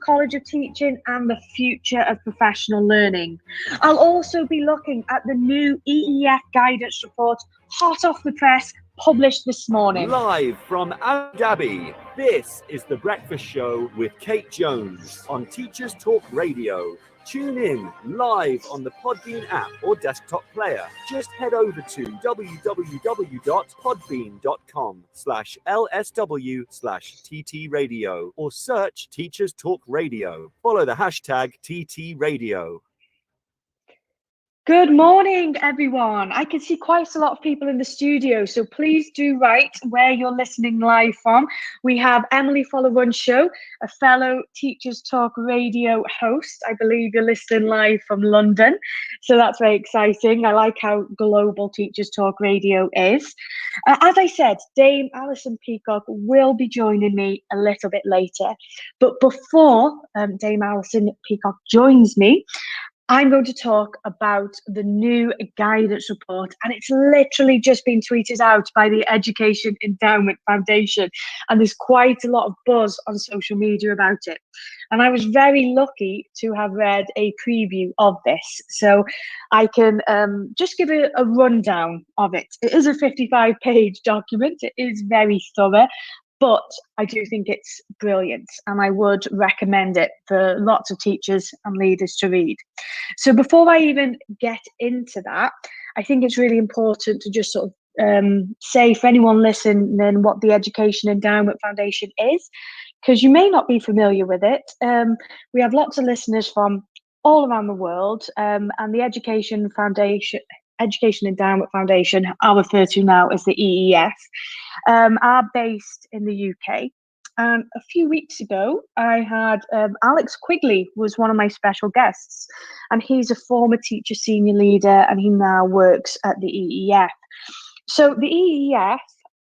College of Teaching and the future of professional learning. I'll also be looking at the new EEF guidance report, hot off the press, published this morning. Live from Abu Dhabi, this is The Breakfast Show with Kate Jones on Teachers Talk Radio. Tune in live on the Podbean app or desktop player. Just head over to www.podbean.com/LSW/TT Radio or search Teachers Talk Radio. Follow the hashtag TT Radio. Good morning, everyone. I can see quite a lot of people in the studio, so please do write where you're listening live from. We have Emily Follow-Run-Show, a fellow Teachers Talk Radio host. I believe you're listening live from London, so that's very exciting. I like how global Teachers Talk Radio is. As I said, Dame Alison Peacock will be joining me a little bit later, but before Dame Alison Peacock joins me, I'm going to talk about the new guidance report, and it's literally just been tweeted out by the Education Endowment Foundation, and there's quite a lot of buzz on social media about it. And I was very lucky to have read a preview of this, so I can just give a rundown of it. It is a 55-page document. It is very thorough, but I do think it's brilliant, and I would recommend it for lots of teachers and leaders to read. So before I even get into that, I think it's really important to just sort of say for anyone listening what the Education Endowment Foundation is, because you may not be familiar with it. We have lots of listeners from all around the world, and the Education Endowment Foundation, I'll refer to now as the EEF, are based in the UK. And a few weeks ago, I had Alex Quigley was one of my special guests, and he's a former teacher senior leader, and he now works at the EEF. So the EEF,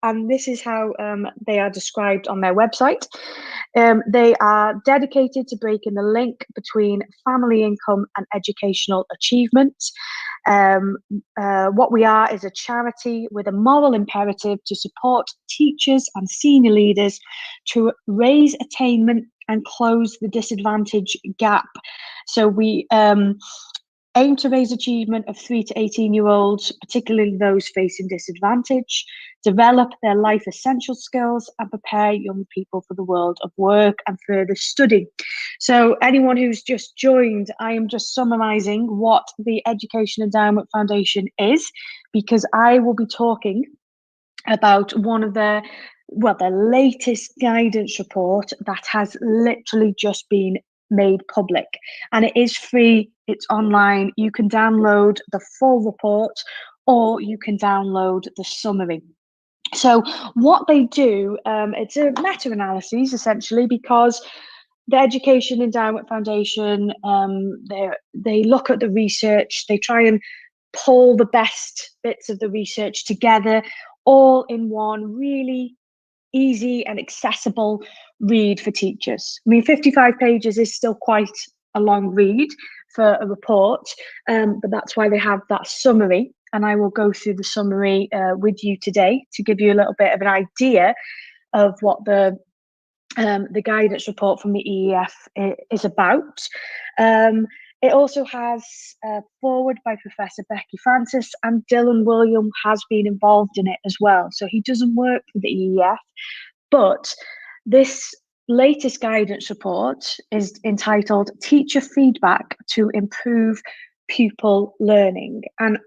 and this is how they are described on their website, they are dedicated to breaking the link between family income and educational achievement. What we are is a charity with a moral imperative to support teachers and senior leaders to raise attainment and close the disadvantage gap. So we aim to raise achievement of 3 to 18-year-olds, particularly those facing disadvantage, develop their life essential skills, and prepare young people for the world of work and further study. So anyone who's just joined, I am just summarising what the Education Endowment Foundation is, because I will be talking about one of their latest guidance report that has literally just been made public, and it is free. It's online. You can download the full report, or you can download the summary. So what they do, it's a meta-analysis essentially, because the Education Endowment Foundation, they look at the research, they try and pull the best bits of the research together, all in one really easy and accessible read for teachers. I mean, 55 pages is still quite a long read for a report, but that's why they have that summary. And I will go through the summary with you today to give you a little bit of an idea of what the guidance report from the EEF is about. It also has a foreword by Professor Becky Francis, and Dylan William has been involved in it as well. So he doesn't work for the EEF, but this latest guidance report is entitled Teacher Feedback to Improve Pupil Learning. And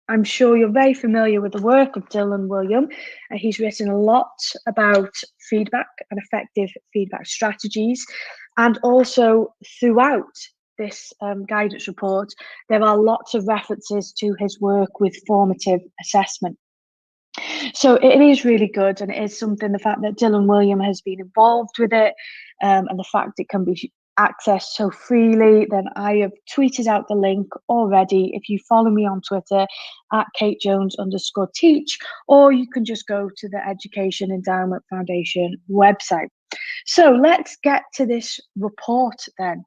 I'm sure you're very familiar with the work of Dylan William. He's written a lot about feedback and effective feedback strategies. And also throughout this guidance report, there are lots of references to his work with formative assessment. So it is really good, and it is something, the fact that Dylan William has been involved with it, and the fact it can be accessed so freely, then I have tweeted out the link already. If you follow me on Twitter at @KateJones_teach, or you can just go to the Education Endowment Foundation website. So let's get to this report then.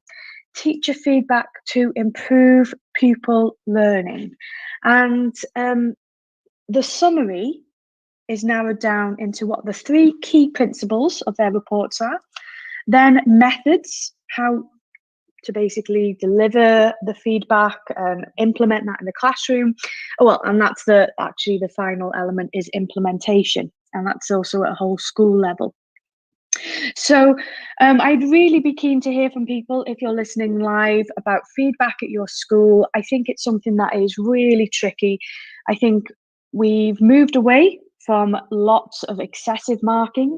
Teacher feedback to improve pupil learning. And the summary is narrowed down into what the 3 key principles of their reports are, then methods, how to basically deliver the feedback and implement that in the classroom. Well, and that's actually the final element is implementation, and that's also at a whole school level. So I'd really be keen to hear from people if you're listening live about feedback at your school. I think it's something that is really tricky. I think we've moved away from lots of excessive marking.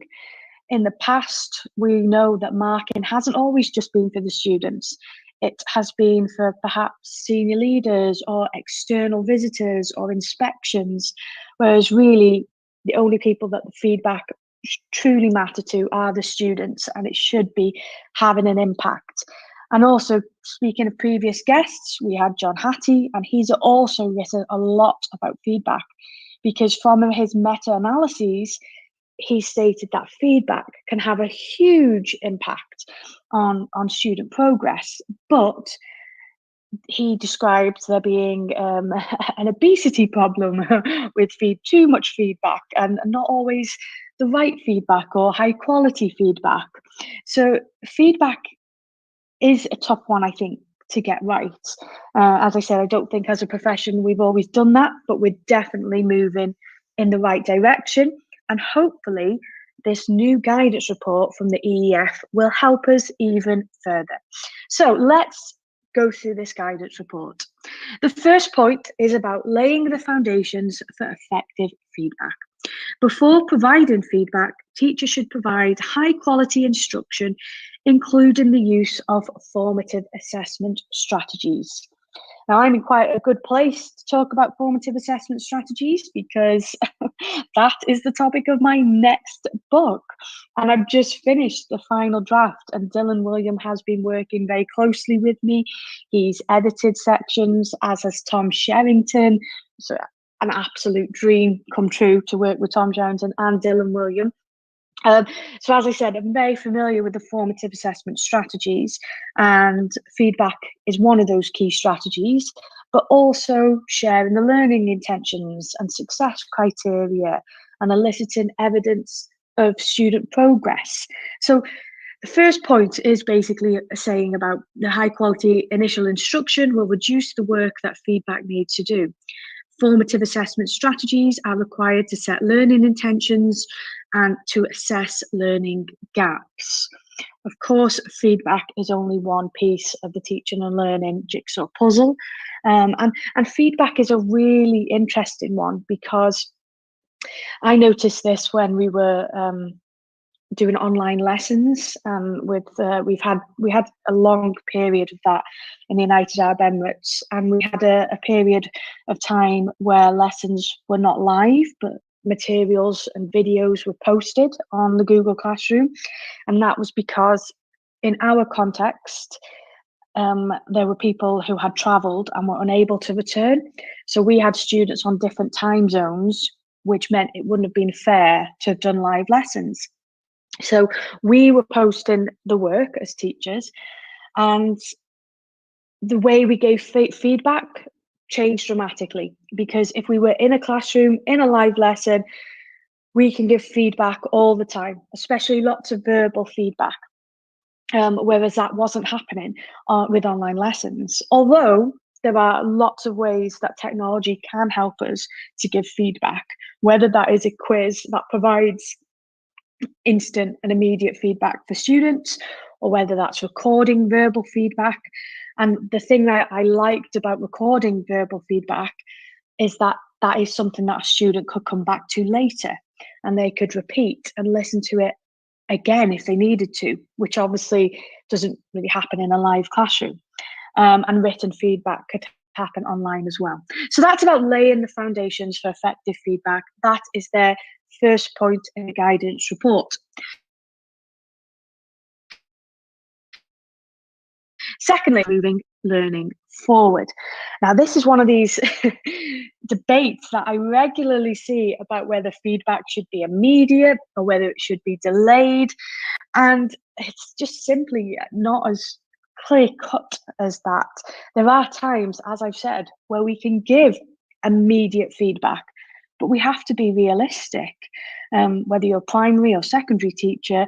In the past, we know that marking hasn't always just been for the students. It has been for perhaps senior leaders or external visitors or inspections, whereas really the only people that the feedback truly matter to are the students, and it should be having an impact. And also, speaking of previous guests, we had John Hattie, and he's also written a lot about feedback, because from his meta-analyses, he stated that feedback can have a huge impact on student progress, but he described there being an obesity problem with too much feedback and not always the right feedback or high quality feedback. So feedback is a tough one, I think, to get right. As I said, I don't think as a profession we've always done that, but we're definitely moving in the right direction. And hopefully this new guidance report from the EEF will help us even further. So let's go through this guidance report. The first point is about laying the foundations for effective feedback. Before providing feedback, teachers should provide high quality instruction, including the use of formative assessment strategies. Now, I'm in quite a good place to talk about formative assessment strategies because that is the topic of my next book. And I've just finished the final draft, and Dylan William has been working very closely with me. He's edited sections, as has Tom Sherrington. So an absolute dream come true to work with Tom Sherrington and Dylan William. So as I said, I'm very familiar with the formative assessment strategies, and feedback is one of those key strategies, but also sharing the learning intentions and success criteria and eliciting evidence of student progress. So the first point is basically saying about the high quality initial instruction will reduce the work that feedback needs to do. Formative assessment strategies are required to set learning intentions and to assess learning gaps. Of course, feedback is only one piece of the teaching and learning jigsaw puzzle. And feedback is a really interesting one, because I noticed this when we were doing online lessons. We had a long period of that in the United Arab Emirates, and we had a period of time where lessons were not live, but materials and videos were posted on the Google Classroom, and that was because in our context there were people who had travelled and were unable to return, so we had students on different time zones, which meant it wouldn't have been fair to have done live lessons. So we were posting the work as teachers, and the way we gave feedback changed dramatically, because if we were in a classroom, in a live lesson, we can give feedback all the time, especially lots of verbal feedback, whereas that wasn't happening with online lessons. Although there are lots of ways that technology can help us to give feedback, whether that is a quiz that provides instant and immediate feedback for students, or whether that's recording verbal feedback. And the thing that I liked about recording verbal feedback is that that is something that a student could come back to later, and they could repeat and listen to it again if they needed to, which obviously doesn't really happen in a live classroom. And written feedback could happen online as well. So that's about laying the foundations for effective feedback. That is their first point in the guidance report. Secondly, moving learning forward. Now, this is one of these debates that I regularly see about whether feedback should be immediate or whether it should be delayed. And it's just simply not as clear cut as that. There are times, as I've said, where we can give immediate feedback, but we have to be realistic. Whether you're a primary or secondary teacher,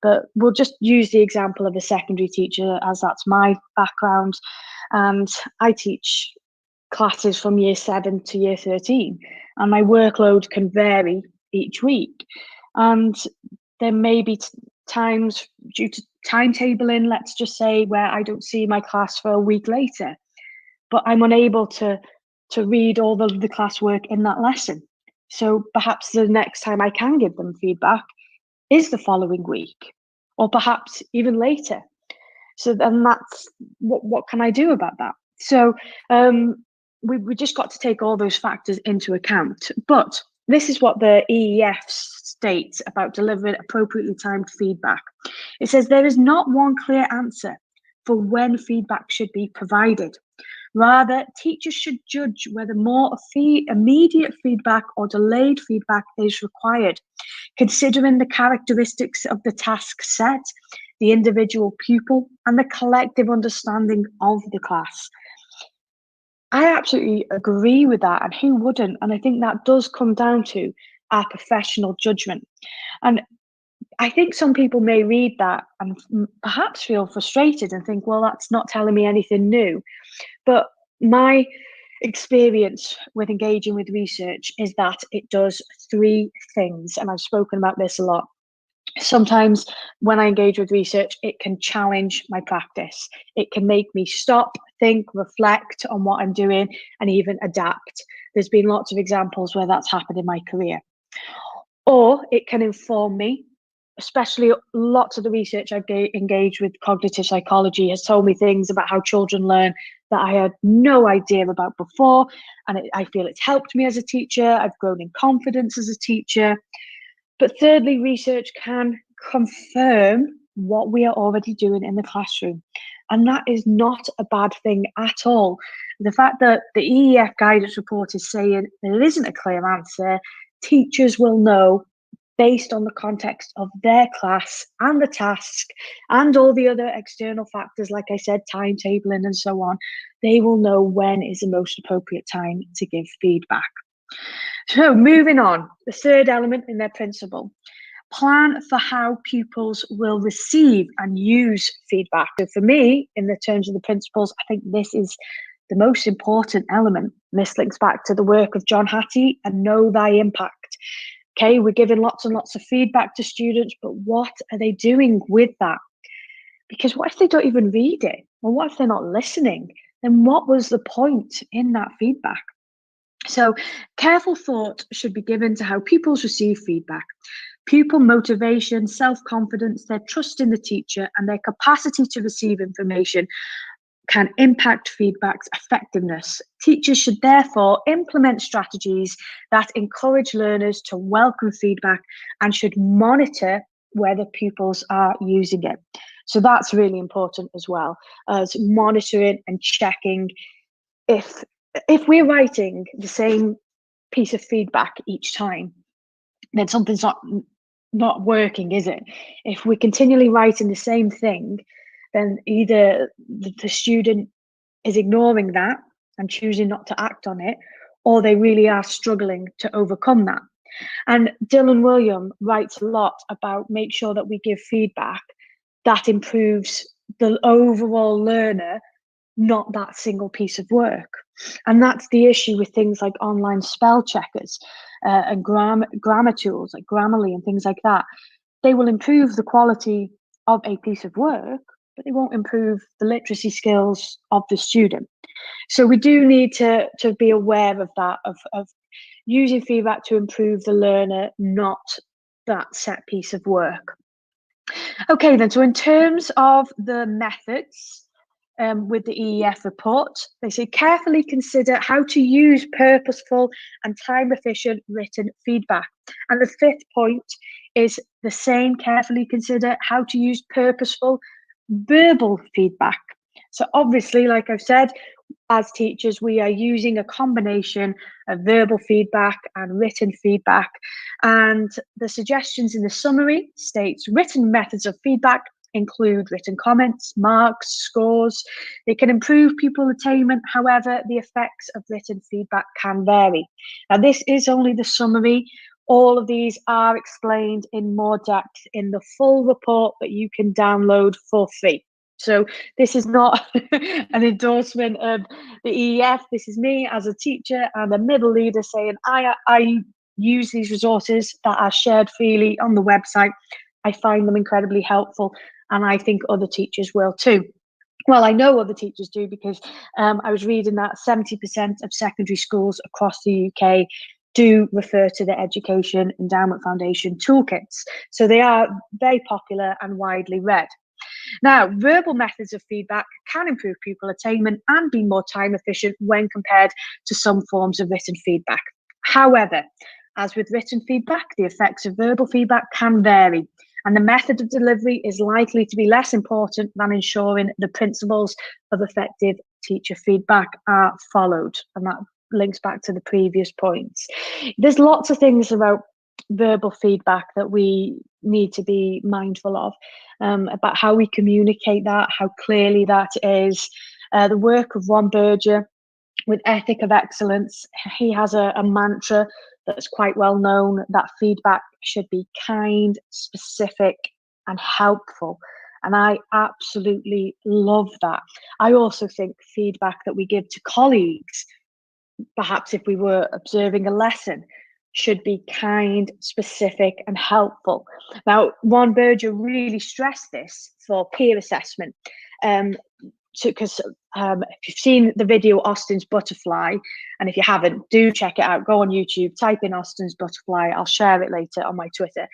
But we'll just use the example of a secondary teacher, as that's my background. And I teach classes from year 7 to year 13, and my workload can vary each week. And there may be times due to timetabling, let's just say, where I don't see my class for a week later, but I'm unable to read all of the classwork in that lesson. So perhaps the next time I can give them feedback is the following week, or perhaps even later. So then that's what can I do about that? So we just got to take all those factors into account. But this is what the EEF states about delivering appropriately timed feedback. It says there is not one clear answer for when feedback should be provided. Rather, teachers should judge whether more immediate feedback or delayed feedback is required, considering the characteristics of the task set, the individual pupil, and the collective understanding of the class. I absolutely agree with that, and who wouldn't? And I think that does come down to our professional judgment. And I think some people may read that and perhaps feel frustrated and think, well, that's not telling me anything new. But my experience with engaging with research is that it does 3 things, and I've spoken about this a lot. Sometimes when I engage with research, it can challenge my practice. It can make me stop, think, reflect on what I'm doing, and even adapt. There's been lots of examples where that's happened in my career. Or it can inform me, especially lots of the research I've engaged with cognitive psychology has told me things about how children learn that I had no idea about before. And I feel it's helped me as a teacher. I've grown in confidence as a teacher. But thirdly, research can confirm what we are already doing in the classroom. And that is not a bad thing at all. The fact that the EEF guidance report is saying there isn't a clear answer, teachers will know based on the context of their class and the task and all the other external factors, like I said, timetabling and so on. They will know when is the most appropriate time to give feedback. So moving on, the third element in their principle, plan for how pupils will receive and use feedback. So for me, in the terms of the principles, I think this is the most important element. And this links back to the work of John Hattie and Know Thy Impact. Okay, we're giving lots and lots of feedback to students, but what are they doing with that? Because what if they don't even read it? Or what if they're not listening? Then what was the point in that feedback? So careful thought should be given to how pupils receive feedback. Pupil motivation, self-confidence, their trust in the teacher, and their capacity to receive information can impact feedback's effectiveness. Teachers should therefore implement strategies that encourage learners to welcome feedback and should monitor whether pupils are using it. So that's really important as well, as monitoring and checking if we're writing the same piece of feedback each time, then something's not working, is it? If we're continually writing the same thing, then either the student is ignoring that and choosing not to act on it, or they really are struggling to overcome that. And Dylan William writes a lot about make sure that we give feedback that improves the overall learner, not that single piece of work. And that's the issue with things like online spell checkers and grammar tools like Grammarly and things like that. They will improve the quality of a piece of work, but they won't improve the literacy skills of the student. So we do need to be aware of that, of using feedback to improve the learner, not that set piece of work. Okay, then, so in terms of the methods, with the EEF report, they say carefully consider how to use purposeful and time-efficient written feedback. And the 5th point is the same, carefully consider how to use purposeful verbal feedback. So obviously, like I've said, as teachers, we are using a combination of verbal feedback and written feedback. And the suggestions in the summary states written methods of feedback include written comments, marks, scores. They can improve pupil attainment. However, the effects of written feedback can vary. Now, this is only the summary. All of these are explained in more depth in the full report that you can download for free. So this is not an endorsement of the EEF. This is me as a teacher and a middle leader saying I use these resources that are shared freely on the website. I find them incredibly helpful, and I think other teachers will too. Well, I know other teachers do, because I was reading that 70% of secondary schools across the UK do refer to the Education Endowment Foundation toolkits. So they are very popular and widely read. Now, verbal methods of feedback can improve pupil attainment and be more time efficient when compared to some forms of written feedback. However, as with written feedback, the effects of verbal feedback can vary, and the method of delivery is likely to be less important than ensuring the principles of effective teacher feedback are followed. And that links back to the previous points. There's lots of things about verbal feedback that we need to be mindful of, about how we communicate that, how clearly that is. The work of Ron Berger with Ethic of Excellence, he has a mantra that's quite well known, that feedback should be kind, specific, and helpful. And I absolutely love that. I also think feedback that we give to colleagues, perhaps if we were observing a lesson, should be kind, specific, and helpful. Now, Ron Berger really stressed this for peer assessment, because if you've seen the video Austin's Butterfly, and if you haven't, do check it out. Go on YouTube, type in Austin's Butterfly. I'll share it later on my Twitter.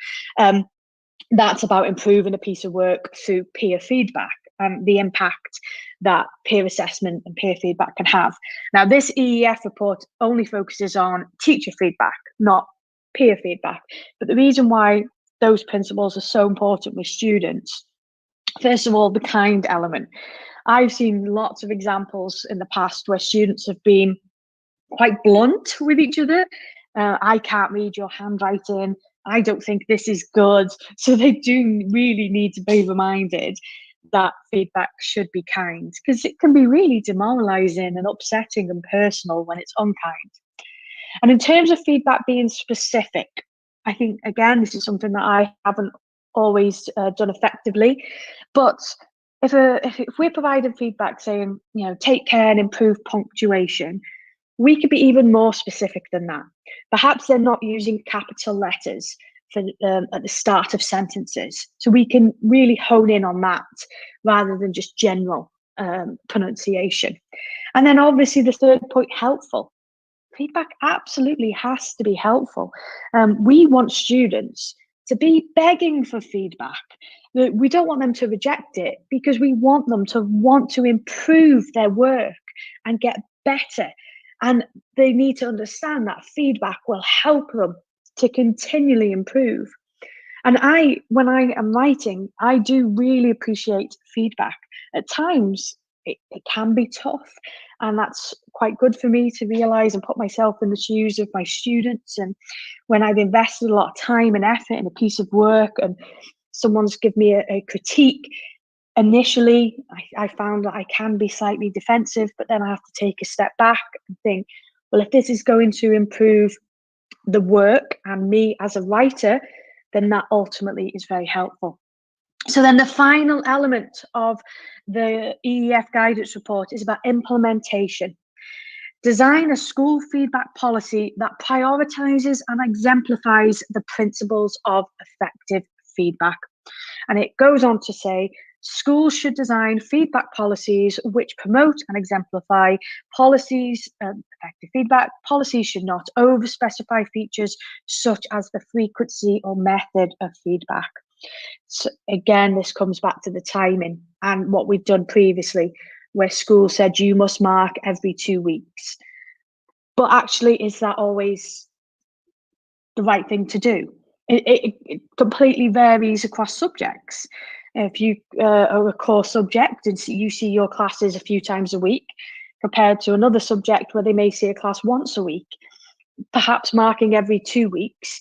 That's about improving a piece of work through peer feedback, and the impact that peer assessment and peer feedback can have. Now, this EEF report only focuses on teacher feedback, not peer feedback. But the reason why those principles are so important with students, first of all, the kind element. I've seen lots of examples in the past where students have been quite blunt with each other. I can't read your handwriting. I don't think this is good. So they do really need to be reminded that feedback should be kind, because it can be really demoralizing and upsetting and personal when it's unkind. And in terms of feedback being specific, I think, again, this is something that I haven't always done effectively. But if we're providing feedback saying, take care and improve punctuation, we could be even more specific than that. Perhaps they're not using capital letters for at the start of sentences. So we can really hone in on that rather than just general pronunciation. And then obviously the third point, helpful. Feedback absolutely has to be helpful. We want students to be begging for feedback. We don't want them to reject it, because we want them to want to improve their work and get better. And they need to understand that feedback will help them to continually improve. And when I am writing, I do really appreciate feedback. At times, it can be tough. And that's quite good for me to realize and put myself in the shoes of my students. And when I've invested a lot of time and effort in a piece of work and someone's given me a critique, initially, I found that I can be slightly defensive, but then I have to take a step back and think, well, if this is going to improve the work and me as a writer, then that ultimately is very helpful. So then the final element of the EEF guidance report is about implementation. Design a school feedback policy that prioritizes and exemplifies the principles of effective feedback. And it goes on to say, schools should design feedback policies which promote and exemplify policies, effective feedback. Policies should not over-specify features such as the frequency or method of feedback. So again, this comes back to the timing and what we've done previously, where schools said you must mark every 2 weeks. But actually, is that always the right thing to do? It completely varies across subjects. If you are a core subject and you see your classes a few times a week, compared to another subject where they may see a class once a week, perhaps marking every 2 weeks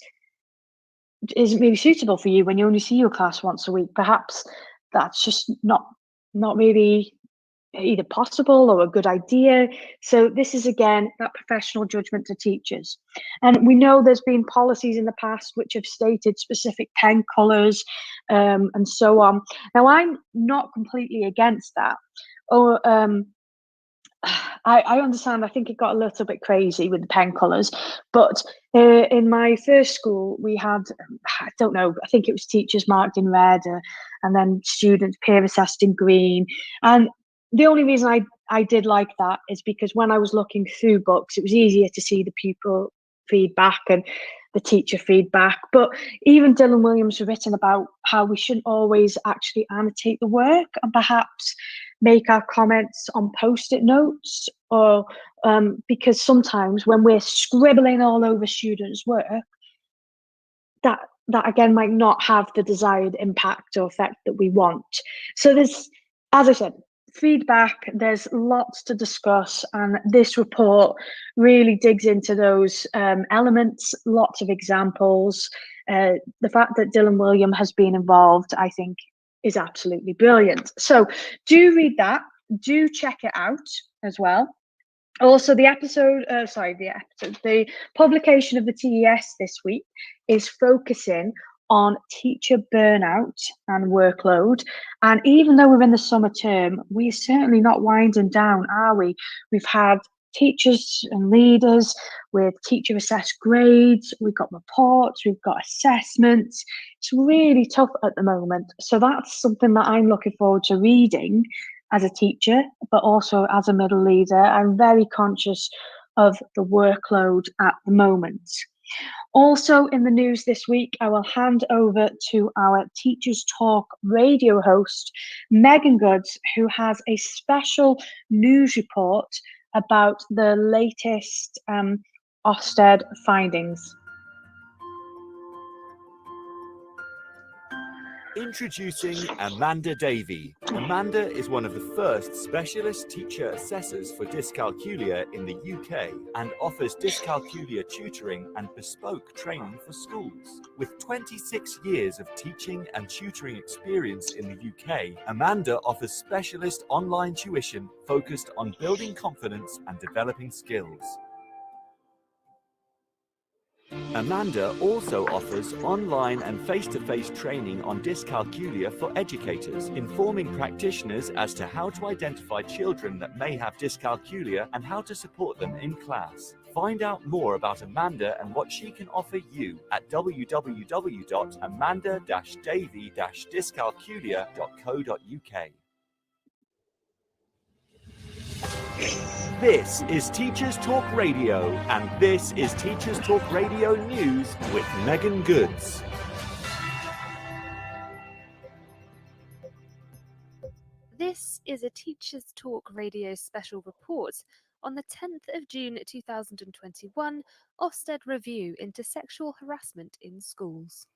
isn't really suitable for you when you only see your class once a week. Perhaps that's just not really either possible or a good idea. So this is again that professional judgment to teachers. And we know there's been policies in the past which have stated specific pen colours and so on. Now I'm not completely against that. Or I understand. I think it got a little bit crazy with the pen colours, but in my first school, we had, I don't know, I think it was teachers marked in red, and then students peer assessed in green. And the only reason I did like that is because when I was looking through books, it was easier to see the pupil feedback and the teacher feedback. But even Dylan Williams has written about how we shouldn't always actually annotate the work and perhaps make our comments on post-it notes, or because sometimes when we're scribbling all over students' work, that again might not have the desired impact or effect that we want. So there's, as I said, feedback, there's lots to discuss, and this report really digs into those elements, lots of examples. The fact that Dylan William has been involved, I think, is absolutely brilliant. So do read that, do check it out as well. Also, the publication of the TES this week is focusing on teacher burnout and workload. And even though we're in the summer term, we're certainly not winding down, are we? We've had teachers and leaders with teacher assessed grades, we've got reports, we've got assessments. It's really tough at the moment. So that's something that I'm looking forward to reading as a teacher, but also as a middle leader. I'm very conscious of the workload at the moment. Also in the news this week, I will hand over to our Teachers Talk radio host, Megan Goods, who has a special news report about the latest Ofsted findings. Introducing Amanda Davey. Amanda is one of the first specialist teacher assessors for dyscalculia in the UK and offers dyscalculia tutoring and bespoke training for schools. With 26 years of teaching and tutoring experience in the UK, Amanda offers specialist online tuition focused on building confidence and developing skills. Amanda also offers online and face-to-face training on dyscalculia for educators, informing practitioners as to how to identify children that may have dyscalculia and how to support them in class. Find out more about Amanda and what she can offer you at www.amanda-davey-dyscalculia.co.uk. This is Teachers Talk Radio, and this is Teachers Talk Radio News with Megan Goods. This is a Teachers Talk Radio special report on the 10th of June 2021, Ofsted review into sexual harassment in schools.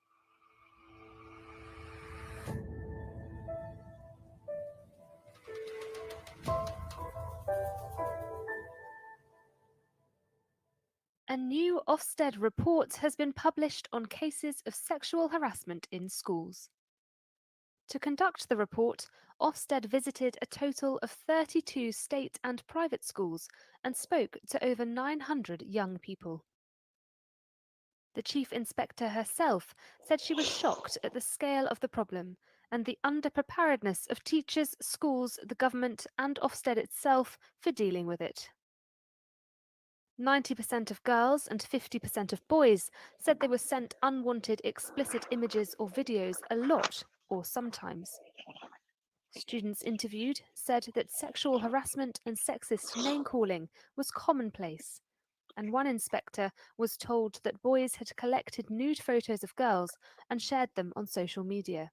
A new Ofsted report has been published on cases of sexual harassment in schools. To conduct the report, Ofsted visited a total of 32 state and private schools and spoke to over 900 young people. The Chief Inspector herself said she was shocked at the scale of the problem and the underpreparedness of teachers, schools, the government and Ofsted itself for dealing with it. 90% of girls and 50% of boys said they were sent unwanted explicit images or videos a lot or sometimes. Students interviewed said that sexual harassment and sexist name-calling was commonplace, and one inspector was told that boys had collected nude photos of girls and shared them on social media.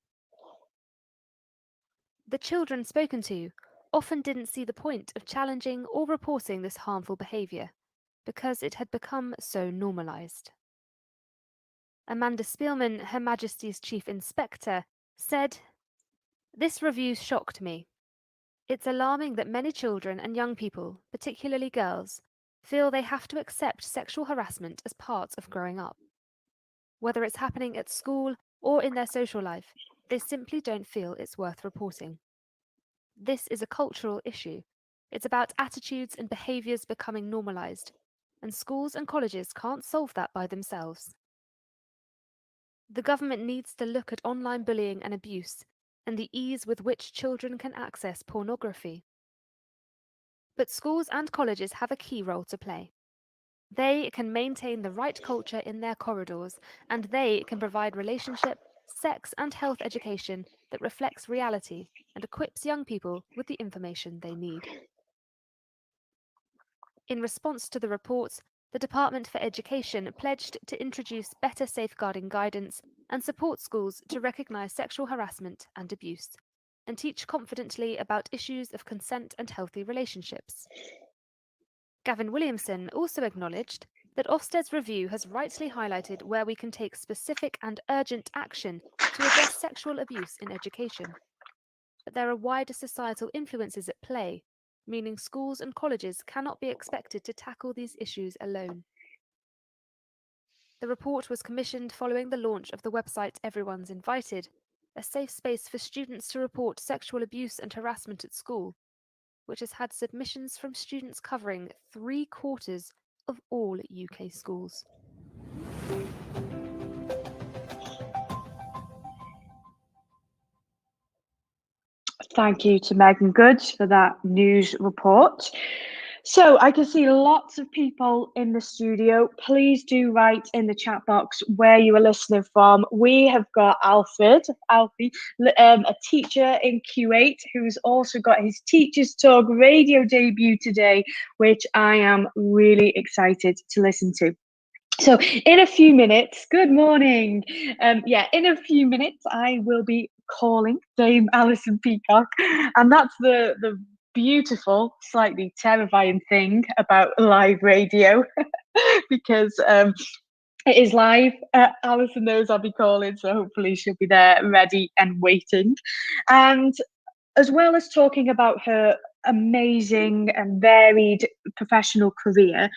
The children spoken to often didn't see the point of challenging or reporting this harmful behaviour, because it had become so normalised. Amanda Spielman, Her Majesty's Chief Inspector, said, "This review shocked me. It's alarming that many children and young people, particularly girls, feel they have to accept sexual harassment as part of growing up. Whether it's happening at school or in their social life, they simply don't feel it's worth reporting." This is a cultural issue. It's about attitudes and behaviours becoming normalised, and schools and colleges can't solve that by themselves. The government needs to look at online bullying and abuse and the ease with which children can access pornography. But schools and colleges have a key role to play. They can maintain the right culture in their corridors, and they can provide relationship, sex, and health education that reflects reality and equips young people with the information they need. In response to the report, the Department for Education pledged to introduce better safeguarding guidance and support schools to recognise sexual harassment and abuse, and teach confidently about issues of consent and healthy relationships. Gavin Williamson also acknowledged that Ofsted's review has rightly highlighted where we can take specific and urgent action to address sexual abuse in education. But there are wider societal influences at play, meaning schools and colleges cannot be expected to tackle these issues alone. The report was commissioned following the launch of the website Everyone's Invited, a safe space for students to report sexual abuse and harassment at school, which has had submissions from students covering 3/4 of all UK schools. Thank you to Megan Goods for that news report. So I can see lots of people in the studio. Please do write in the chat box where you are listening from. We have got Alfie, a teacher in Q8 who's also got his Teachers Talk radio debut today, which I am really excited to listen to. So in a few minutes, good morning. In a few minutes, I will be calling Dame Alison Peacock. And that's the beautiful, slightly terrifying thing about live radio, because it is live. Alison knows I'll be calling, so hopefully she'll be there ready and waiting. And as well as talking about her amazing and varied professional career,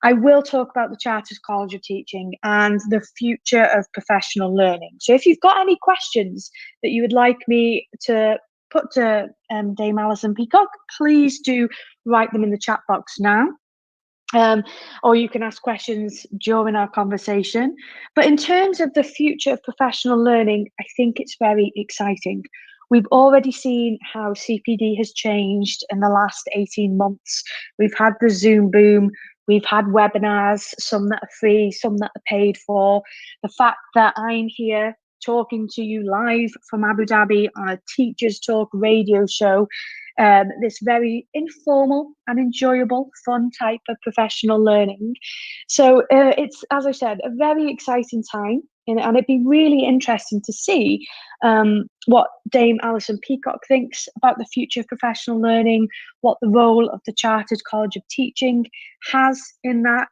I will talk about the Chartered College of Teaching and the future of professional learning. So if you've got any questions that you would like me to put to Dame Alison Peacock, please do write them in the chat box now. Or you can ask questions during our conversation. But in terms of the future of professional learning, I think it's very exciting. We've already seen how CPD has changed in the last 18 months. We've had the Zoom boom. We've had webinars, some that are free, some that are paid for. The fact that I'm here talking to you live from Abu Dhabi on a Teachers Talk radio show, this very informal and enjoyable, fun type of professional learning. So it's, as I said, a very exciting time. And it'd be really interesting to see what Dame Alison Peacock thinks about the future of professional learning, what the role of the Chartered College of Teaching has in that.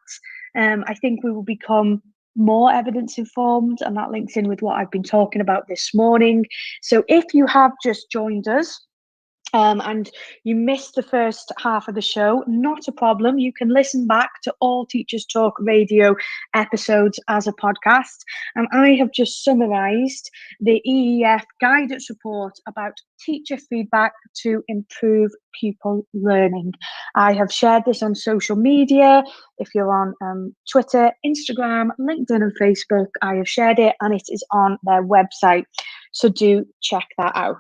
I think we will become more evidence informed, and that links in with what I've been talking about this morning. So if you have just joined us, and you missed the first half of the show, not a problem. You can listen back to all Teachers Talk radio episodes as a podcast. And I have just summarised the EEF guidance report about teacher feedback to improve pupil learning. I have shared this on social media. If you're on Twitter, Instagram, LinkedIn and Facebook, I have shared it, and it is on their website. So do check that out.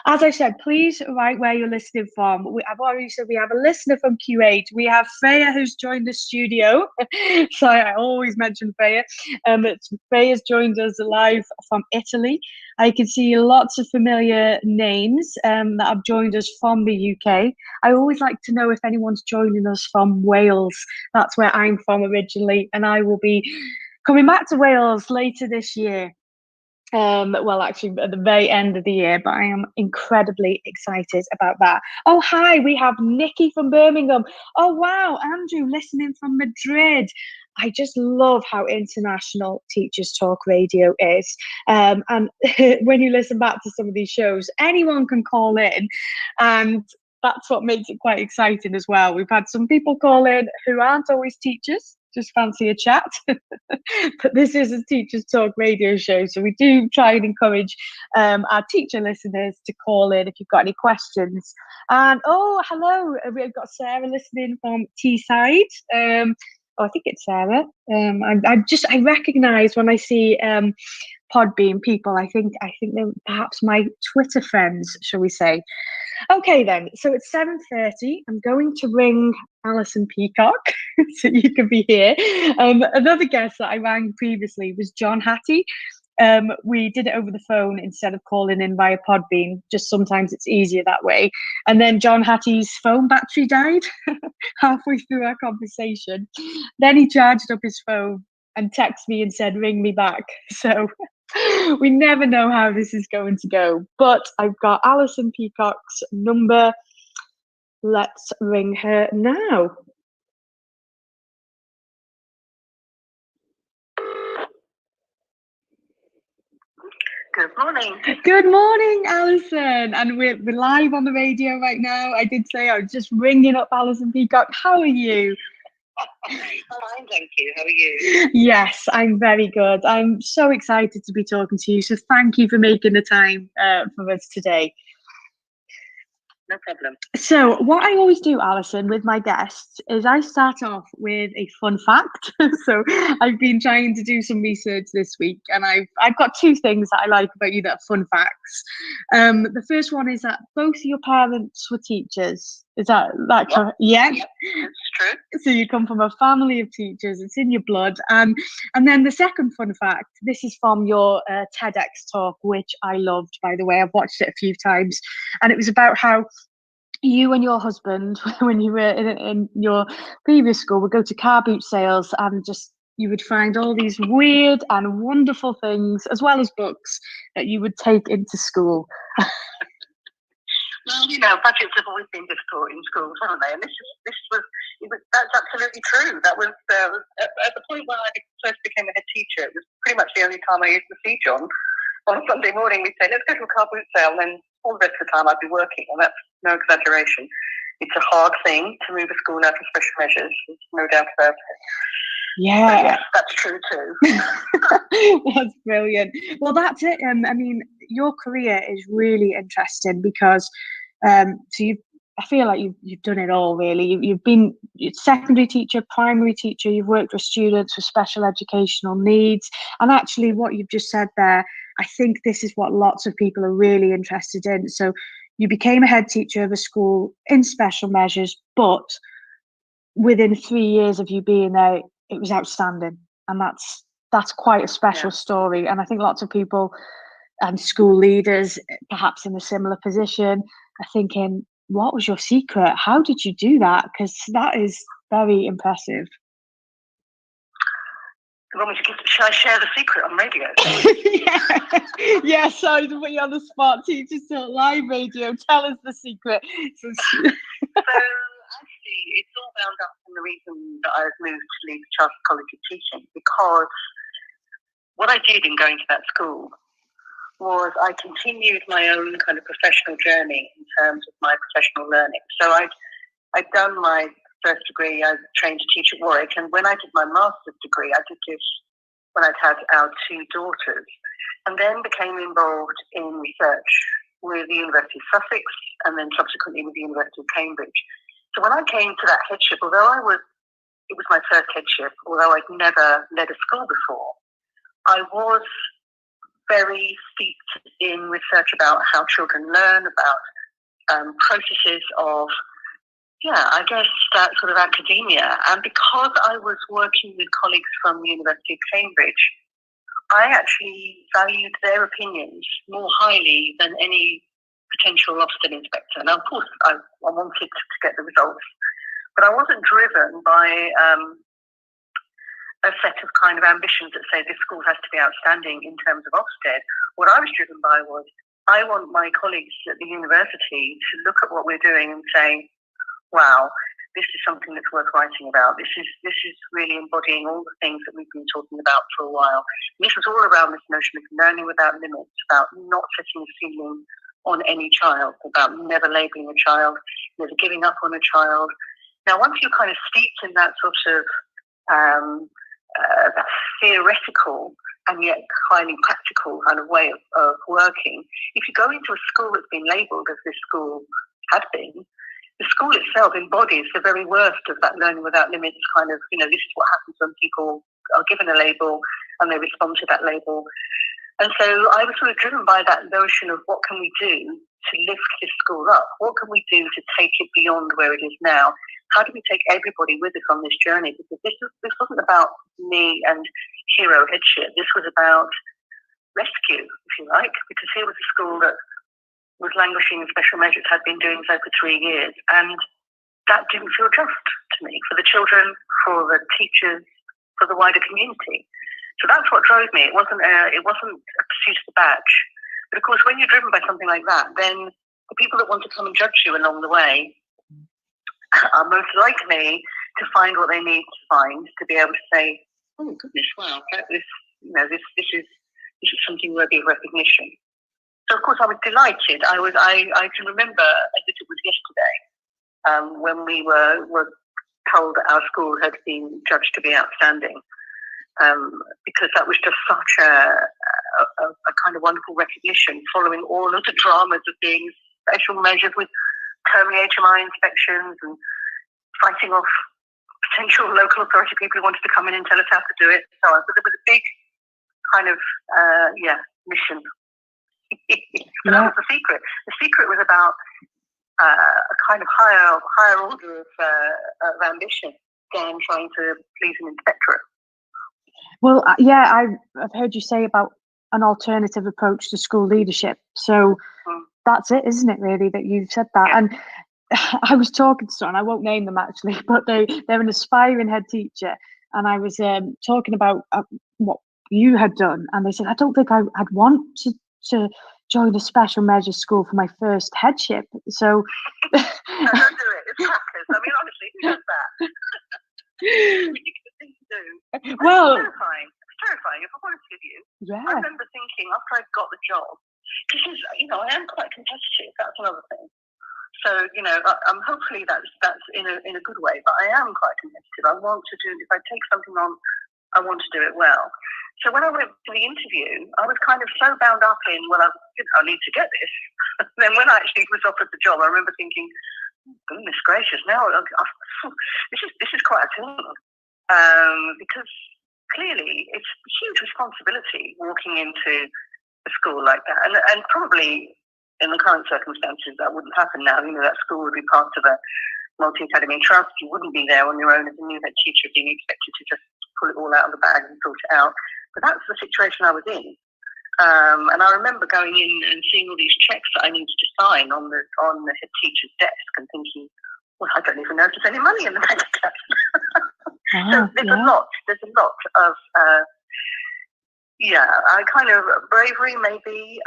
As I said, please write where you're listening from. I've already said we have a listener from Q8. We have Freya who's joined the studio. Sorry, I always mention Freya. Freya's joined us live from Italy. I can see lots of familiar names that have joined us from the UK. I always like to know if anyone's joining us from Wales. That's where I'm from originally, and I will be coming back to Wales later this year. Well, actually, at the very end of the year, but I am incredibly excited about that. Oh, hi, we have Nikki from Birmingham. Oh, wow, Andrew listening from Madrid. I just love how international Teachers Talk Radio is. And when you listen back to some of these shows, anyone can call in, and that's what makes it quite exciting as well. We've had some people call in who aren't always teachers, just fancy a chat. But this is a Teachers Talk radio show, so we do try and encourage our teacher listeners to call in if you've got any questions. And hello, we've got Sarah listening from Teesside. I think it's Sarah. I recognise when I see Podbean people. I think they're perhaps my Twitter friends, shall we say? Okay, then. So it's 7:30. I'm going to ring Alison Peacock so you can be here. Another guest that I rang previously was John Hattie. We did it over the phone instead of calling in via Podbean. Just sometimes it's easier that way. And then John Hattie's phone battery died halfway through our conversation. Then he charged up his phone and texted me and said, ring me back. So we never know how this is going to go. But I've got Alison Peacock's number. Let's ring her now. Good morning. Good morning, Alison. And we're live on the radio right now. I did say I was just ringing up Alison Peacock. How are you? Fine, thank you. How are you? Yes, I'm very good. I'm so excited to be talking to you. So thank you for making the time for us today. No problem. So what I always do, Alison, with my guests is I start off with a fun fact. So I've been trying to do some research this week, and I've got two things that I like about you that are fun facts. The first one is that both your parents were teachers. Is that correct? Yeah. Yep, it's true. So you come from a family of teachers. It's in your blood. And then the second fun fact, this is from your TEDx talk, which I loved, by the way. I've watched it a few times. And it was about how you and your husband, when you were in your previous school, would go to car boot sales and just you would find all these weird and wonderful things, as well as books, that you would take into school. Well, budgets have always been difficult in schools, haven't they? And that's absolutely true. That was at the point when I first became a head teacher. It was pretty much the only time I used to see John. On Sunday morning, we'd say, let's go to a car boot sale, and then all the rest of the time I'd be working, and that's no exaggeration. It's a hard thing to move a school out of special measures. There's no doubt about it. Yeah. Yes, that's true too. That's brilliant. Well, that's it. I mean, your career is really interesting because I feel like you've done it all, really. You've been secondary teacher, primary teacher, you've worked with students with special educational needs. And actually what you've just said there, I think this is what lots of people are really interested in. So you became a head teacher of a school in special measures, but within 3 years of you being there, it was outstanding. And that's quite a special story. And I think lots of people and school leaders, perhaps in a similar position, are thinking, what was your secret? How did you do that? Because that is very impressive. Shall I share the secret on radio? Yeah, sorry to put you on the spot. Teachers Talk Live Radio. Tell us the secret. So actually, it's all bound up in the reason that I've moved to leave Chartered College of Teaching, because what I did in going to that school was I continued my own kind of professional journey in terms of my professional learning. So I'd done my first degree, I trained to teach at Warwick, and when I did my master's degree, I did this when I'd had our two daughters, and then became involved in research with the University of Sussex, and then subsequently with the University of Cambridge. So when I came to that headship, although it was my first headship, although I'd never led a school before, I was very steeped in research about how children learn, about processes of, I guess that sort of academia. And because I was working with colleagues from the University of Cambridge, I actually valued their opinions more highly than any potential Ofsted inspector. Now, of course, I wanted to get the results, but I wasn't driven by a set of kind of ambitions that say this school has to be outstanding in terms of Ofsted. What I was driven by was, I want my colleagues at the university to look at what we're doing and say, wow, this is something that's worth writing about. This is really embodying all the things that we've been talking about for a while. And this was all around this notion of learning without limits, about not setting a ceiling on any child, about never labelling a child, never giving up on a child. Now, once you're kind of steeped in that sort of that theoretical and yet highly practical kind of way of working. If you go into a school that's been labelled as this school had been, the school itself embodies the very worst of that learning without limits kind of, this is what happens when people are given a label and they respond to that label. And so I was sort of driven by that notion of what can we do to lift this school up? What can we do to take it beyond where it is now? How do we take everybody with us on this journey? Because this wasn't about me and hero headship. This was about rescue, if you like, because here was a school that was languishing in special measures, had been doing so for 3 years, and that didn't feel just to me, for the children, for the teachers, for the wider community. So that's what drove me. It wasn't a pursuit of the badge. But of course, when you're driven by something like that, then the people that want to come and judge you along the way are most likely to find what they need to find to be able to say, "Oh goodness, wow, this is something worthy of recognition." So of course, I was delighted. I can remember as if it was yesterday when we were told that our school had been judged to be outstanding. Because that was just such a kind of wonderful recognition following all of the dramas of being special measures with term HMI inspections and fighting off potential local authority people who wanted to come in and tell us how to do it and so on. So there was a big kind of, mission. So that was the secret. The secret was about a kind of higher order of ambition than trying to please an inspectorate. Well, I've heard you say about an alternative approach to school leadership. So that's it, isn't it, really, that you've said that? Yeah. And I was talking to someone, I won't name them actually, but they're an aspiring head teacher. And I was talking about what you had done. And they said, I don't think I'd want to join a special measures school for my first headship. So No, don't do it. It's crackers. I mean, honestly, who does that? Ridiculous thing to do. Well, it's terrifying. If I'm honest with you, yeah. I remember thinking after I got the job, because I am quite competitive. That's another thing. So I'm hopefully that's in a good way. But I am quite competitive. I want to do. If I take something on, I want to do it well. So when I went to the interview, I was kind of so bound up in, I need to get this. Then when I actually was offered the job, I remember thinking, goodness gracious, now this is quite a thing. Because clearly it's a huge responsibility walking into a school like that. And probably in the current circumstances that wouldn't happen now. That school would be part of a multi-academy trust. You wouldn't be there on your own as a new head teacher being expected to just pull it all out of the bag and sort it out. But that's the situation I was in. And I remember going in and seeing all these checks that I needed to sign on the head teacher's desk and thinking, well, I don't even know if there's any money in the bank account. So there's a lot of I kind of bravery maybe,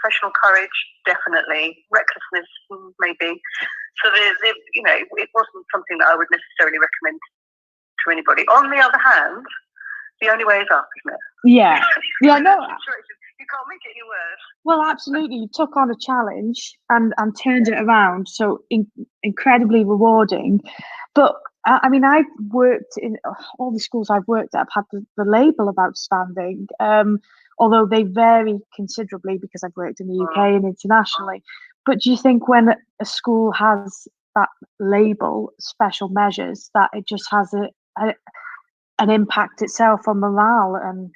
professional courage definitely, recklessness maybe. So it wasn't something that I would necessarily recommend to anybody. On the other hand, the only way is up, isn't it? Yeah. Yeah, no. You can't make it any worse. Well, absolutely. You took on a challenge and turned it around. So incredibly rewarding. But I mean, I've worked in all the schools I've worked at have had the label of outstanding, although they vary considerably because I've worked in the UK and internationally. But do you think when a school has that label, special measures, that it just has an impact itself on morale and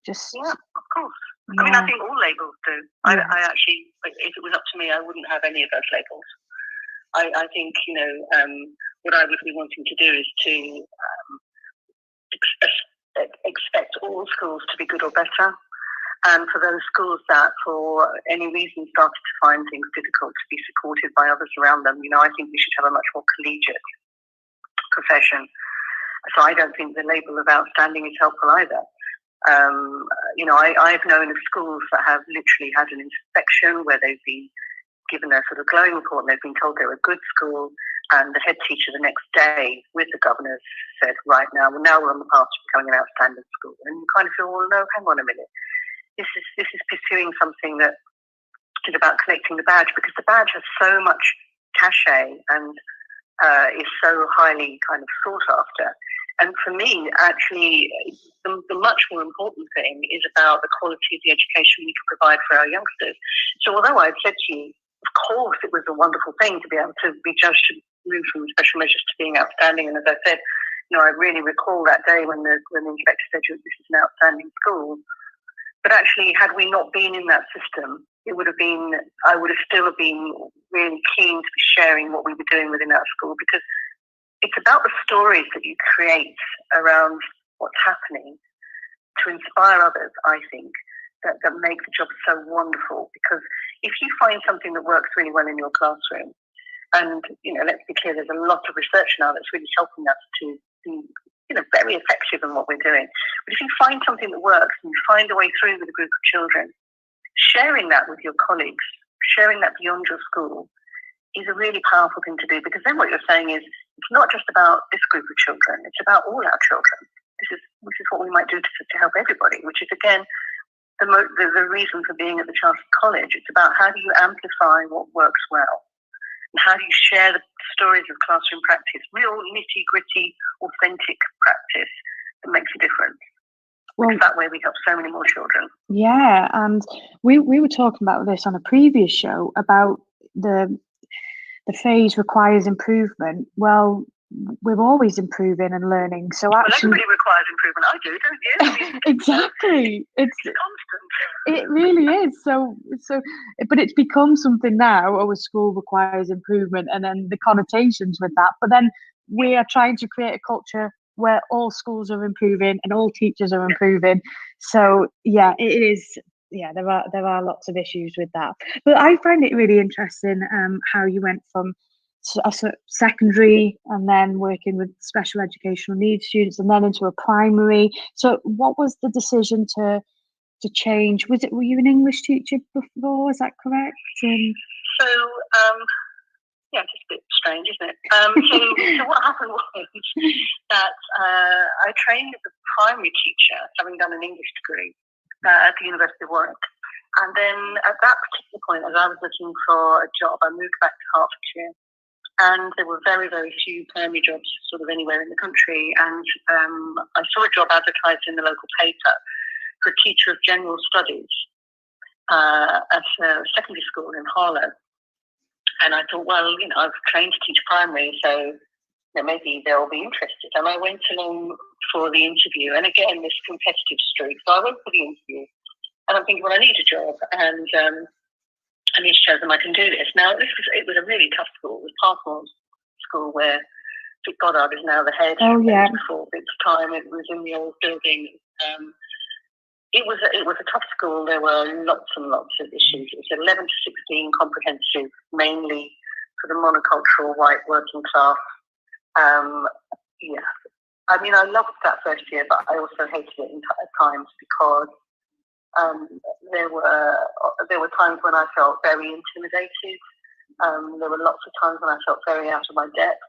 just... Yeah, of course. Yeah. I mean, I think all labels do. Yeah. I actually, if it was up to me, I wouldn't have any of those labels. I think, what I would be wanting to do is to expect all schools to be good or better. And for those schools that, for any reason, started to find things difficult, to be supported by others around them. I think we should have a much more collegiate profession. So I don't think the label of outstanding is helpful either. I've known of schools that have literally had an inspection where they've been given their sort of glowing report and they've been told they're a good school, and the head teacher the next day with the governors said, right now we're on the path to becoming an outstanding school. And you kind of feel, well, no, hang on a minute. This is pursuing something that is about collecting the badge, because the badge has so much cachet and is so highly kind of sought after. And for me, actually, the much more important thing is about the quality of the education we can provide for our youngsters. So although I've said to you, of course, it was a wonderful thing to be able to be judged to move from special measures to being outstanding. And as I said, I really recall that day when the inspector said, this is an outstanding school. But actually, had we not been in that system, I would have still been really keen to be sharing what we were doing within our school, because it's about the stories that you create around what's happening to inspire others, I think, that make the job so wonderful. Because if you find something that works really well in your classroom, and, let's be clear, there's a lot of research now that's really helping us to be, very effective in what we're doing. But if you find something that works and you find a way through with a group of children, sharing that with your colleagues, sharing that beyond your school is a really powerful thing to do, because then what you're saying is it's not just about this group of children, it's about all our children. This is what we might do to help everybody, which is, again, the reason for being at the Chartered College. It's about how do you amplify what works well, and how do you share the stories of classroom practice, real nitty-gritty, authentic practice that makes a difference. Well, because that way we help so many more children. Yeah, and we were talking about this on a previous show about the phase requires improvement. Well, we're always improving and learning. So actually, everybody requires improvement. I do, don't you? Exactly. It's constant. It really is. So, but it's become something now. Oh, a school requires improvement, and then the connotations with that. But then we are trying to create a culture where all schools are improving and all teachers are improving. So yeah, it is. Yeah, there are lots of issues with that. But I find it really interesting how you went from secondary and then working with special educational needs students and then into a primary. So what was the decision to change? Were you an English teacher before? Is that correct? So yeah, it's just a bit strange, isn't it? So what happened was that I trained as a primary teacher, having done an English degree at the University of Warwick. And then at that particular point, as I was looking for a job, I moved back to Hertfordshire. And there were very, very few primary jobs sort of anywhere in the country. And I saw a job advertised in the local paper for a teacher of general studies at a secondary school in Harlow. And I thought, well, I've trained to teach primary, so maybe they'll be interested. And I went along for the interview. And again, this competitive streak. So I went for the interview. And I'm thinking, well, I need a job. And I need to show them I can do this. Now, it was a really tough school. It was Parkmore's school, where Vic Goddard is now the head. Oh, yeah. Before Vic's time, it was in the old building. It was a tough school. There were lots and lots of issues. It was 11 to 16 comprehensive, mainly for the monocultural white working class. Yeah. I mean, I loved that first year, but I also hated it at times because there were times when I felt very intimidated. There were lots of times when I felt very out of my depth.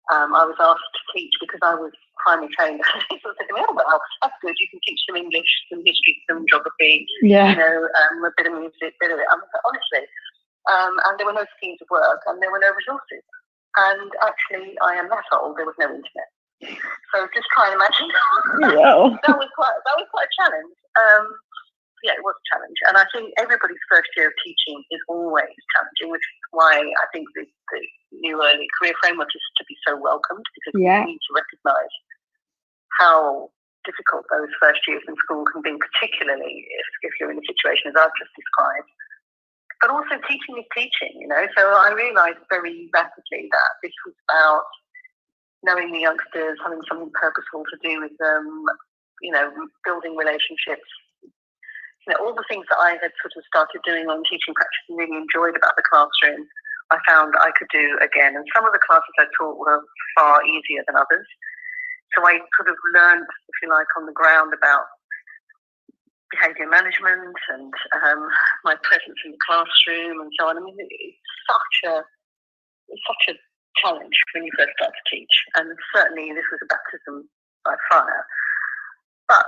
I was asked to teach because I was primary trained. People said to me, "Oh, well, that's good. You can teach some English, some history, some geography. Yeah. A bit of music, a bit of it." Honestly, and there were no schemes of work, and there were no resources. And actually, I am that old. There was no internet, so just try and imagine. Wow. that was quite a challenge. Yeah, it was a challenge. And I think everybody's first year of teaching is always challenging, which is why I think the new early career framework is to be so welcomed, because we need to recognise how difficult those first years in school can be, particularly if you're in a situation as I've just described. But also teaching is teaching, So I realised very rapidly that this was about knowing the youngsters, having something purposeful to do with them, building relationships. All the things that I had sort of started doing on teaching practice and really enjoyed about the classroom, I found I could do again. And some of the classes I taught were far easier than others. So I sort of learned, if you like, on the ground about behaviour management and my presence in the classroom and so on. I mean, it's such a challenge when you first start to teach. And certainly this was a baptism by fire. But,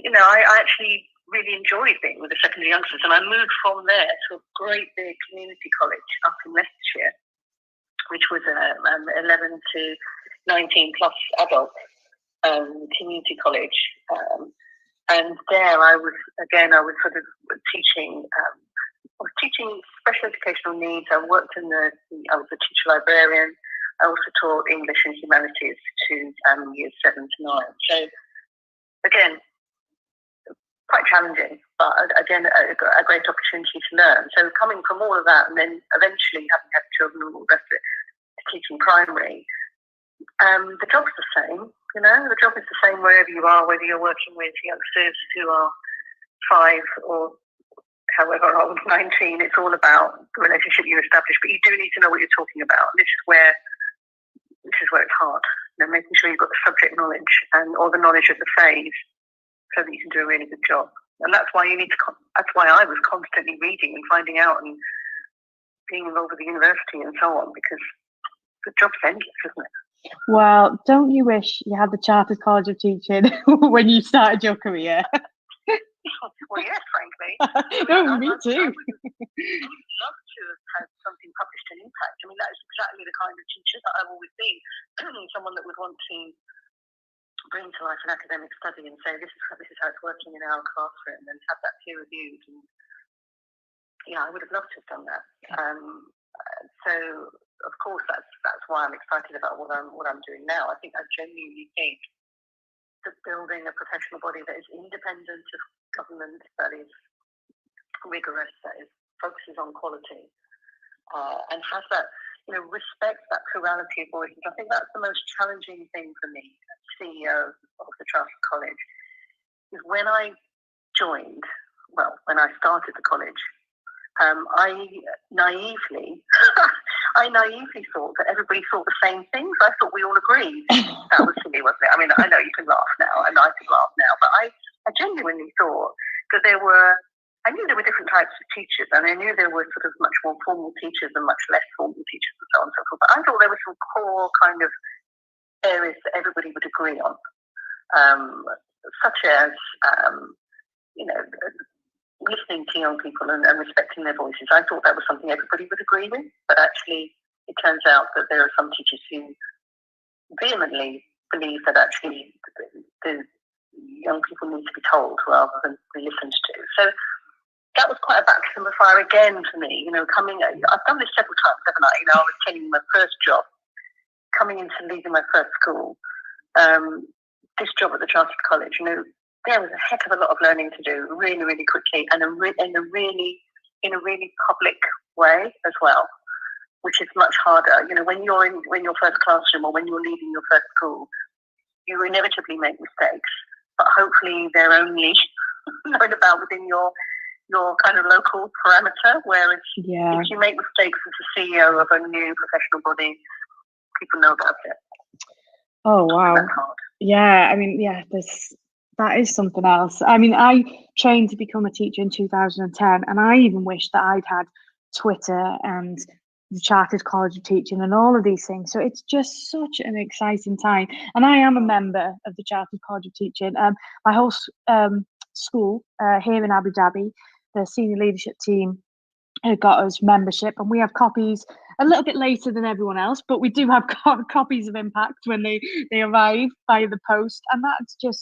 I actually really enjoyed being with the secondary youngsters, and I moved from there to a great big community college up in Leicestershire, which was 11 to 19 plus adults. community college. And there I was sort of teaching. I was teaching special educational needs. I worked I was a teacher librarian. I also taught English and humanities to years 7 to 9. So again, quite challenging, but again, a great opportunity to learn. So coming from all of that, and then eventually having had children and all the rest of it, teaching primary, the job's the same. You know, the job is the same wherever you are, whether you're working with youngsters who are 5 or however old, 19. It's all about the relationship you establish, but you do need to know what you're talking about. This is where it's hard. You know, making sure you've got the subject knowledge or the knowledge of the phase, so that you can do a really good job. And that's why that's why I was constantly reading and finding out and being involved with the university and so on, because the job's endless, isn't it? Well, don't you wish you had the Chartered College of Teaching when you started your career? Well, yes, frankly. No, me too. I would love to have had something published in Impact. I mean, that is exactly the kind of teacher that I've always been. Someone that would want to bring to life an academic study and say, this is how it's working in our classroom, and have that peer reviewed. And yeah, I would have loved to have done that. So, of course, that's why I'm excited about what I'm doing now. I genuinely think that building a professional body that is independent of government, that is rigorous, that focuses on quality, and has that, respect that plurality of voices. I think that's the most challenging thing for me as CEO of the Chartered College, is when I started the college, I naively thought that everybody thought the same things. I thought we all agreed. That was silly, wasn't it? I mean, I know you can laugh now, and I can laugh now, but I genuinely thought that I knew there were different types of teachers, and I knew there were sort of much more formal teachers and much less formal teachers and so on and so forth. But I thought there were some core kind of areas that everybody would agree on, such as, listening to young people and respecting their voices. I thought that was something everybody would agree with, but actually it turns out that there are some teachers who vehemently believe that actually the young people need to be told rather than be listened to. So that was quite a baptism of fire again for me. I've done this several times, haven't I? I was telling you my first job, coming into leading my first school, this job at the Chartered College, there was a heck of a lot of learning to do really, really quickly, and in a really public way as well, which is much harder. When you're in your first classroom or when you're leading your first school, you inevitably make mistakes, but hopefully they're only known about within your kind of local parameter. Whereas if you make mistakes as a CEO of a new professional body, people know about it. Oh wow! That's hard. Yeah, I mean, that is something else. I mean, I trained to become a teacher in 2010, and I even wish that I'd had Twitter and the Chartered College of Teaching and all of these things. So it's just such an exciting time. And I am a member of the Chartered College of Teaching. My whole school here in Abu Dhabi, the senior leadership team got us membership, and we have copies a little bit later than everyone else, but we do have copies of Impact when they arrive via the post. And that's just...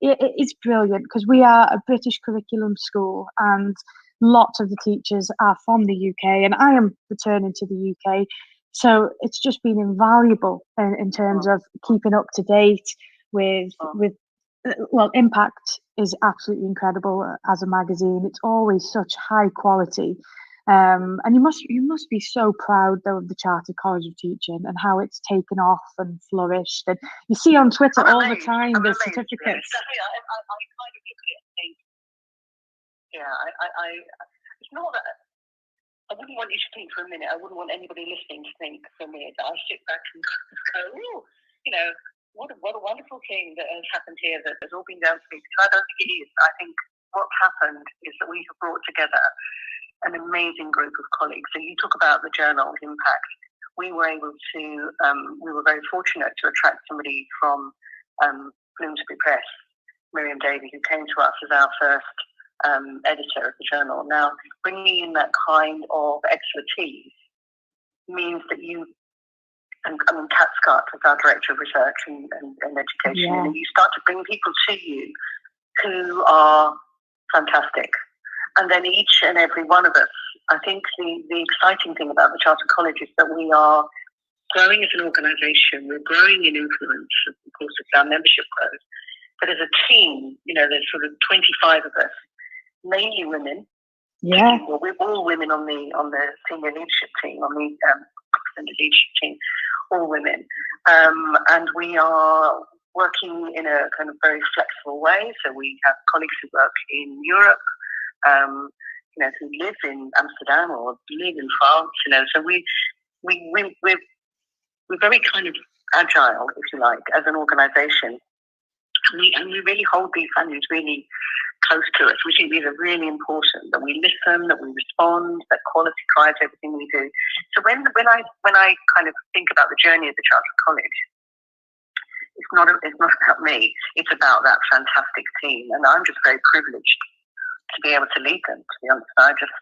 It's brilliant, because we are a British curriculum school and lots of the teachers are from the UK, and I am returning to the UK. So it's just been invaluable in terms of keeping up to date with Impact is absolutely incredible as a magazine. It's always such high quality. And you must be so proud though of the Chartered College of Teaching and how it's taken off and flourished. And you see on Twitter all the time the certificates. I kind of look at it and think, it's not that. I wouldn't want you to think for a minute. I wouldn't want anybody listening to think for a minute that I sit back and go, what a wonderful thing that has happened here, that has all been down to me. Because I don't think it is. I think what's happened is that we have brought together an amazing group of colleagues. So you talk about the journal Impact. We were very fortunate to attract somebody from Bloomsbury Press, Miriam Davey, who came to us as our first editor of the journal. Now, bringing in that kind of expertise means that you and I mean, Kat Scott is our Director of Research and Education, Yeah. and you start to bring people to you who are fantastic. And then each and every one of us, I think the exciting thing about the Chartered College is that we are growing as an organisation, we're growing in influence, of course, as our membership grows. But as a team, there's sort of 25 of us, mainly women. Yeah. Well, we're all women on the senior leadership team, on the extended leadership team, all women. And we are working in a kind of very flexible way. So we have colleagues who work in Europe, who live in Amsterdam or live in France. So we're very kind of agile, if you like, as an organisation. And we really hold these values really close to us. We think these are really important, that we listen, that we respond, that quality drives everything we do. So when I kind of think about the journey of the Chartered College, it's not about me, it's about that fantastic team. And I'm just very privileged to be able to lead them, to be honest. I just,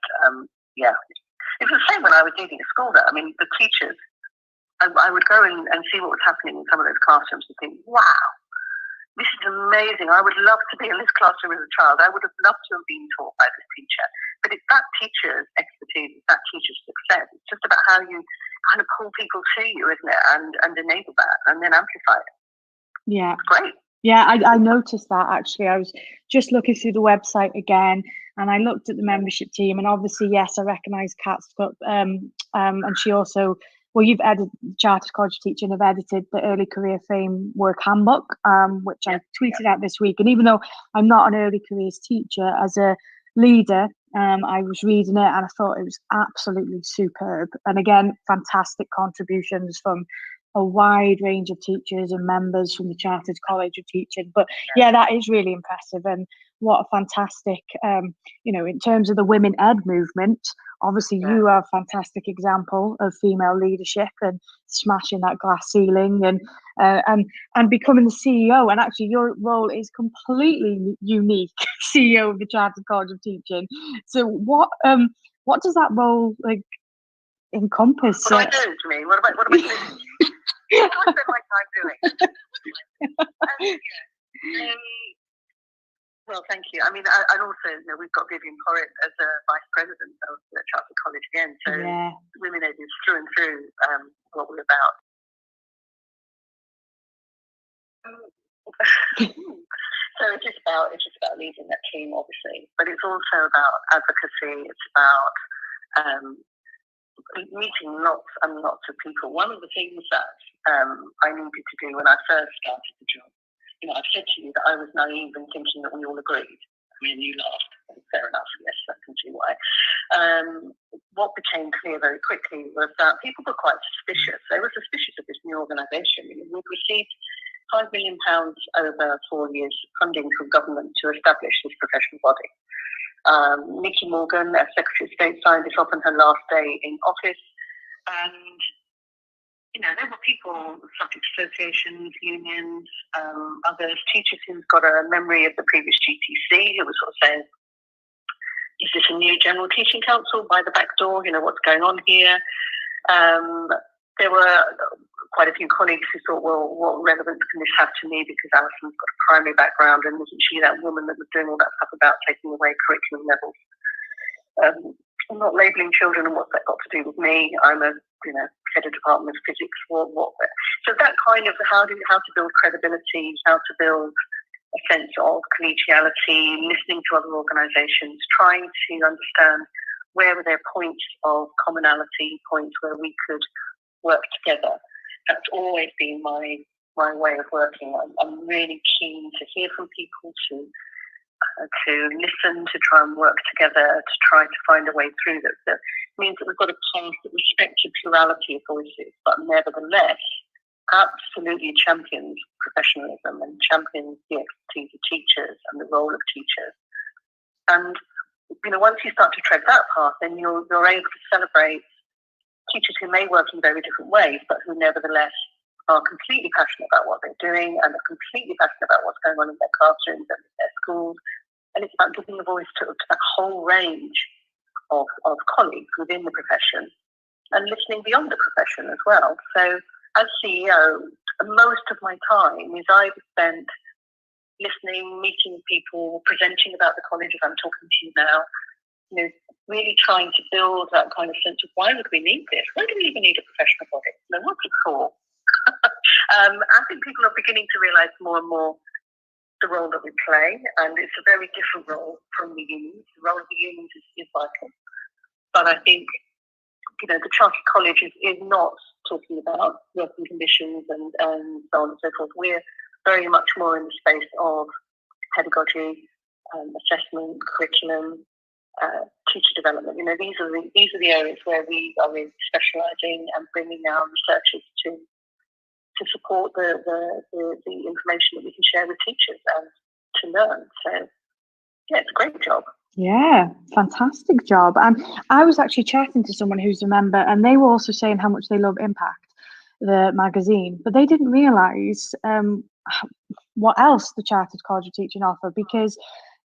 It was the same when I was leading a school there. I mean, the teachers, I would go and see what was happening in some of those classrooms and think, wow, this is amazing. I would love to be in this classroom as a child. I would have loved to have been taught by this teacher. But it's that teacher's expertise, it's that teacher's success. It's just about how you kind of pull people to you, isn't it? And enable that and then amplify it. Yeah. It's great. Yeah, I noticed that actually. I was just looking through the website again, and I looked at the membership team, and obviously, yes, I recognise Kat Scott, and she also, well, you've edited Chartered College Teacher and have edited the Early Career Framework Handbook, which I tweeted out this week. And even though I'm not an early careers teacher, as a leader, I was reading it and I thought it was absolutely superb. And again, fantastic contributions from a wide range of teachers and members from the Chartered College of Teaching. But yeah, that is really impressive. And what a fantastic, in terms of the women ed movement, obviously you are a fantastic example of female leadership and smashing that glass ceiling and becoming the CEO. And actually your role is completely unique, CEO of the Chartered College of Teaching. So what does that role encompass? What do I do, to me? What am I doing? What do I spend my time doing? Well, thank you. I mean, and also, we've got Vivian Porritt as a vice president of the Chartered College again. So Women Ed is through and through what we're about. So it's just about leading that team, obviously, but it's also about advocacy. It's about meeting lots and lots of people. One of the things that I needed to do when I first started the job, I've said to you that I was naive in thinking that we all agreed. I mean, you laughed. Fair enough. Yes, I can see why. What became clear very quickly was that people were quite suspicious. They were suspicious of this new organisation. We'd received £5 million over 4 years funding from government to establish this professional body. Nikki Morgan, as Secretary of State, signed this off on her last day in office. And, there were people, subject associations, unions, others, teachers who've got a memory of the previous GTC who were sort of saying, is this a new General Teaching Council by the back door? What's going on here? There were quite a few colleagues who thought, well, what relevance can this have to me because Alison's got a primary background and wasn't she that woman that was doing all that stuff about taking away curriculum levels? I'm not labelling children and what's that got to do with me? I'm a head of department of physics. So that kind of how to build credibility, how to build a sense of collegiality, listening to other organisations, trying to understand where were there points of commonality, points where we could work together. That's always been my way of working. I'm really keen to hear from people, to listen, to try and work together, to try to find a way through that means that we've got a path that respects the plurality of voices, but nevertheless absolutely champions professionalism and champions the expertise of teachers and the role of teachers. And once you start to tread that path, then you're able to celebrate teachers who may work in very different ways, but who nevertheless are completely passionate about what they're doing and are completely passionate about what's going on in their classrooms and in their schools. And it's about giving a voice to that whole range of colleagues within the profession and listening beyond the profession as well. So as CEO, most of my time is either spent listening, meeting people, presenting about the college as I'm talking to you now, really trying to build that kind of sense of why would we need this? Why do we even need a professional body? What's it for? I think people are beginning to realise more and more the role that we play, and it's a very different role from the unions. The role of the unions is vital. But I think, the Chartered College is not talking about working conditions and so on and so forth. We're very much more in the space of pedagogy, assessment, curriculum, teacher development. These are the areas where we are really specialising and bringing our researchers to support the information that we can share with teachers and to learn. So, yeah, it's a great job. Yeah, fantastic job. And I was actually chatting to someone who's a member, and they were also saying how much they love Impact, the magazine, but they didn't realise what else the Chartered College of Teaching offer, because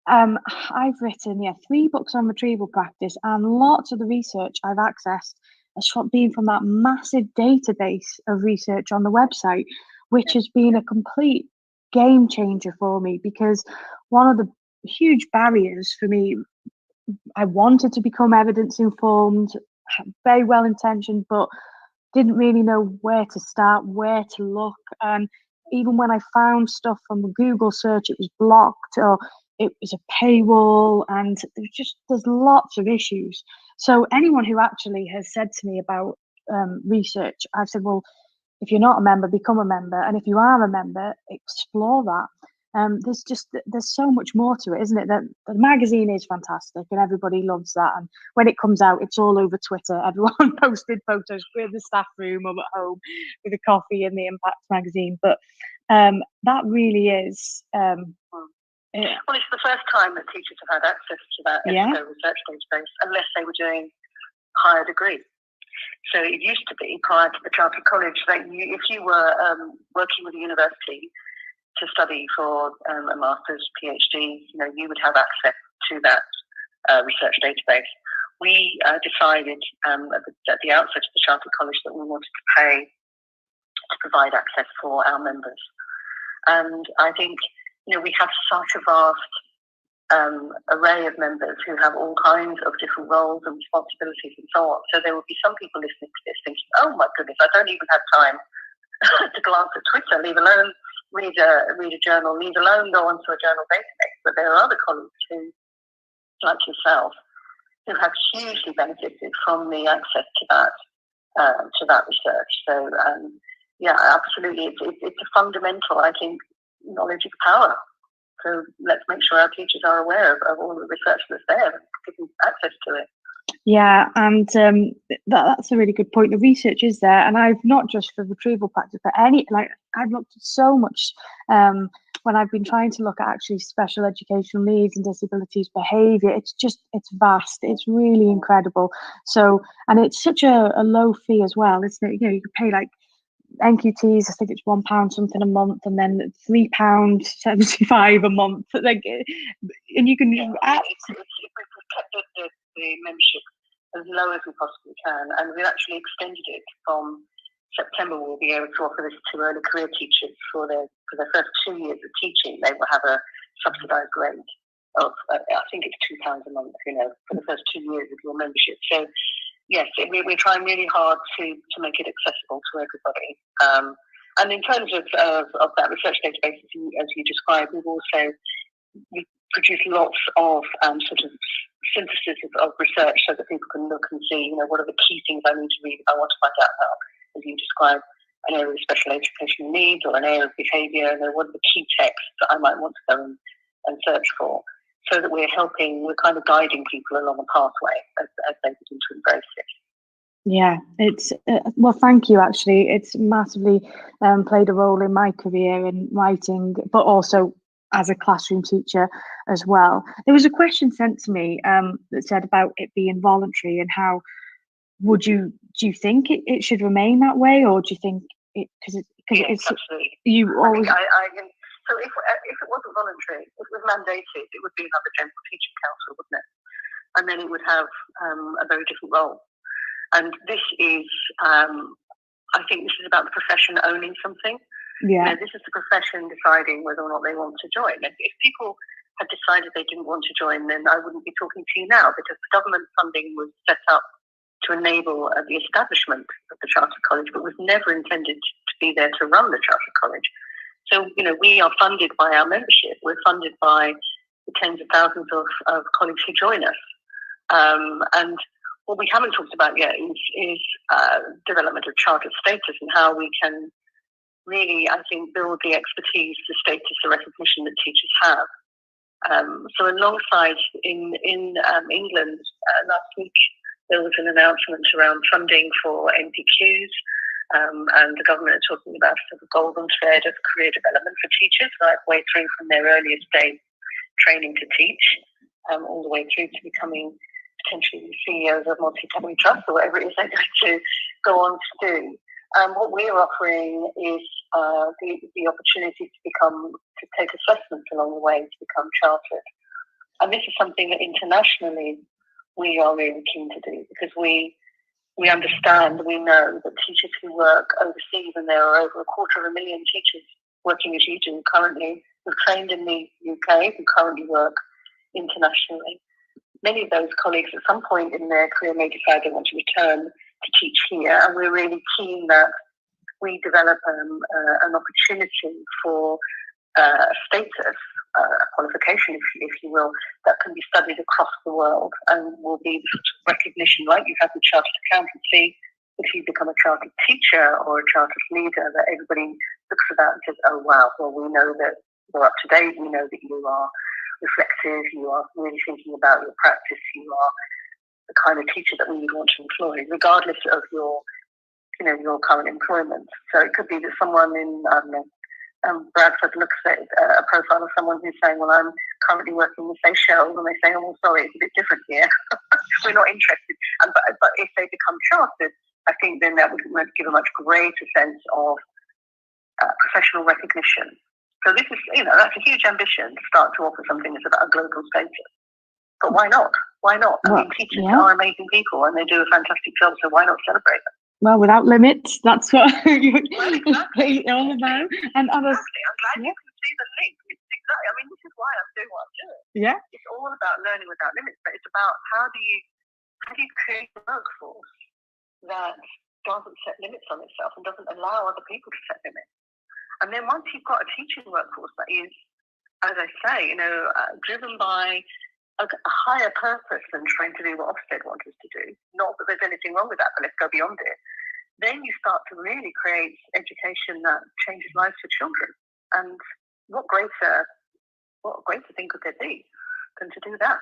I've written 3 books on retrieval practice, and lots of the research I've accessed has been from that massive database of research on the website, which has been a complete game changer for me, because one of the huge barriers for me, I wanted to become evidence informed, very well intentioned, but didn't really know where to start, where to look. And even when I found stuff from a Google search, it was blocked or it was a paywall, and there's lots of issues. So anyone who actually has said to me about research, I've said, well, if you're not a member, become a member. And if you are a member, explore that. There's so much more to it, isn't it? That the magazine is fantastic and everybody loves that. And when it comes out, it's all over Twitter. Everyone posted photos with the staff room or at home with a coffee and the Impact magazine. But that really is. Well, it's the first time that teachers have had access to that EBSCO research database, unless they were doing higher degree. So it used to be, prior to the Chartered College, that if you were working with a university to study for a master's, PhD, you would have access to that research database. We decided at the outset of the Chartered College that we wanted to pay to provide access for our members. And I think, we have such a vast array of members who have all kinds of different roles and responsibilities and so on. So there will be some people listening to this thinking, oh my goodness, I don't even have time to glance at Twitter, leave alone read a journal, leave alone go onto a journal database. But there are other colleagues who, like yourself, who have hugely benefited from the access to that research. So yeah, absolutely, it's a fundamental, I think, knowledge is power. So let's make sure our teachers are aware of all the research that's there, giving access to it. Yeah, and that's a really good point. The research is there, and I've not just for retrieval practice, but I've looked at so much when I've been trying to look at actually special educational needs and disabilities behaviour. It's vast. It's really incredible. So, and it's such a low fee as well, isn't it? You could pay like NQTs, I think it's £1 something a month, and then £3.75 a month. And you can. Yeah, we've kept the membership as low as we possibly can, and we've actually extended it from September. We'll be able to offer this to early career teachers for their first 2 years of teaching. They will have a subsidised rate of I think it's £2 a month. For the first 2 years of your membership. So yes, we're trying really hard to make it accessible to everybody. And in terms of that research database, as you described, we've also produced lots of sort of synthesis of research so that people can look and see, what are the key things I need to read if I want to find out about, as you described, an area of special educational needs or an area of behaviour, what are the key texts that I might want to go and search for, so that we're kind of guiding people along a pathway as they begin to embrace it. Yeah, it's well, thank you. Actually, it's massively played a role in my career in writing, but also as a classroom teacher as well. There was a question sent to me that said about it being voluntary, and how do you think it should remain that way, or do you think because it's absolutely. You always. So if it wasn't voluntary, if it was mandated, it would be another general teaching council, wouldn't it? And then it would have a very different role. And this is I think this is about the profession owning something. Yeah. This is the profession deciding whether or not they want to join. If people had decided they didn't want to join, then I wouldn't be talking to you now, because government funding was set up to enable the establishment of the Chartered College, but was never intended to be there to run the Chartered College. So, we are funded by our membership. We're funded by the tens of thousands of colleagues who join us. And what we haven't talked about yet is development of chartered status, and how we can really, I think, build the expertise, the status, the recognition that teachers have. So alongside in England last week, there was an announcement around funding for NPQs, and the government are talking about sort of golden thread of career development for teachers, right way through from their earliest days training to teach, all the way through to becoming potentially the CEOs of multi-academy trusts or whatever it is they're going to go on to do. What we're offering is the opportunity to take assessments along the way to become chartered. And this is something that internationally we are really keen to do, because we understand, we know that teachers who work overseas, and there are over 250,000 teachers working as you do currently, who've trained in the UK, who currently work internationally. Many of those colleagues at some point in their career may decide they want to return to teach here, and we're really keen that we develop an opportunity for a status, a qualification, if you will, that can be studied across the world, and will be the sort of recognition, like you have with chartered accountancy. If you become a chartered teacher or a chartered leader, that everybody looks at that and says, oh wow, well, we know that you're up to date, we know that you are reflective, you are really thinking about your practice, you are the kind of teacher that we would want to employ, regardless of your current employment. So it could be that someone in Bradford looks at a profile of someone who's saying, well, I'm currently working with Seychelles, and they say, oh, well, sorry, it's a bit different here. We're not interested. But if they become chartered, I think then that would give a much greater sense of professional recognition. So this is, that's a huge ambition, to start to offer something that's about a global status. But why not? Why not? I mean, teachers are amazing people, and they do a fantastic job, so why not celebrate them? Well, without limits, that's what it's exactly. all about. And others, I'm glad you can see the link. Exactly. I mean, this is why I'm doing what I'm doing. Yeah. It's all about learning without limits, but it's about how do you create a workforce that doesn't set limits on itself and doesn't allow other people to set limits. And then once you've got a teaching workforce that is, as I say, driven by a higher purpose than trying to do what Ofsted wants us to do, not that there's anything wrong with that, but let's go beyond it, then you start to really create education that changes lives for children. And what greater thing could there be than to do that?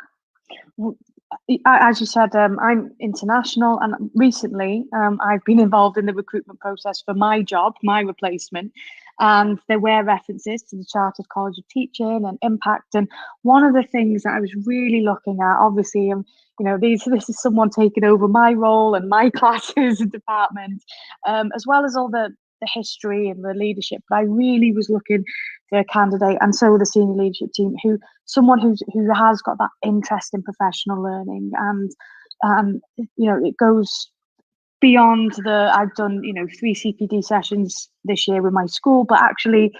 As you said, I'm international, and recently I've been involved in the recruitment process for my job, my replacement, and there were references to the Chartered College of Teaching and Impact. And one of the things that I was really looking at, obviously, this is someone taking over my role and my classes and department, as well as all the history and the leadership. But I really was looking for a candidate, and so the senior leadership team, someone who has got that interest in professional learning, and it goes beyond I've done 3 CPD sessions this year with my school, but actually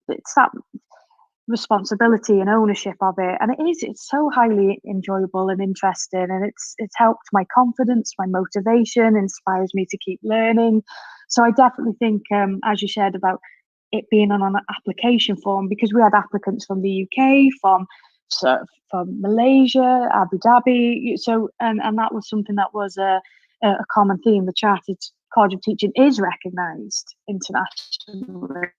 it's that responsibility and ownership of it, and it's so highly enjoyable and interesting, and it's helped my confidence, my motivation, inspires me to keep learning. So I definitely think, as you said, about it being on an application form, because we had applicants from the UK, from Malaysia, Abu Dhabi, so and that was something that was a common theme. The Chartered College of Teaching is recognised internationally,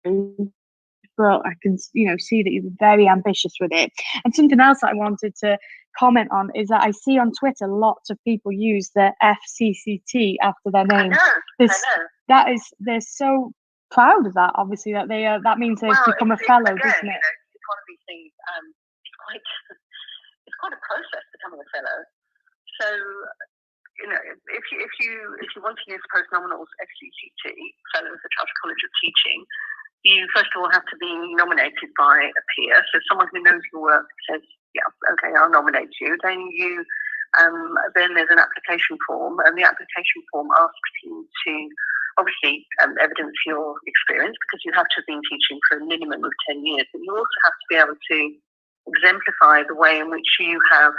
but I can see that you're very ambitious with it. And something else that I wanted to comment on is that I see on Twitter lots of people use the FCCT after their name. I know. They're so proud of that. Obviously, that that means they've become a fellow, doesn't it? It's one of these things. It's quite a process becoming a fellow. So if you want to use post-nominals FCCT, Fellow of the Chartered College of Teaching, you first of all have to be nominated by a peer. So someone who knows your work says, yeah, okay, I'll nominate you. Then then there's an application form, and the application form asks you to obviously evidence your experience, because you have to have been teaching for a minimum of 10 years, but you also have to be able to exemplify the way in which you have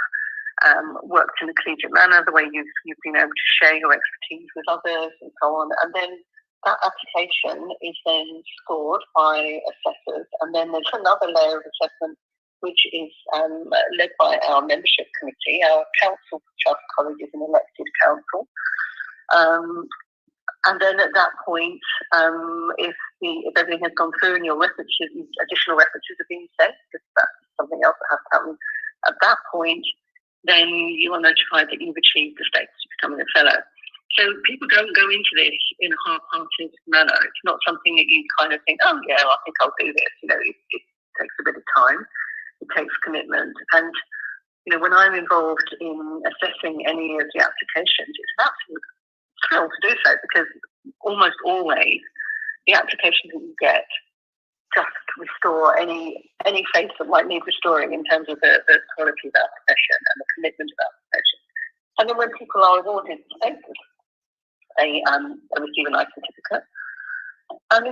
worked in a collegiate manner, the way you've been able to share your expertise with others, and so on. And then that application is then scored by assessors, and then there's another layer of assessment which is led by our membership committee. Our council for Chartered College is an elected council. And then at that point, if everything has gone through and your references, additional references are being sent, because that's something else that has to happen, at that point, then you are notified that you've achieved the status of becoming a fellow. So people don't go into this in a half-hearted manner. It's not something that you kind of think, oh yeah, I think I'll do this. It takes a bit of time. It takes commitment. And, when I'm involved in assessing any of the applications, it's an absolute thrill to do so, because almost always the applications that you get just restore any faith that might need restoring in terms of the quality of our profession and the commitment of our profession. And then when people are awarded status, they receive a nice certificate. And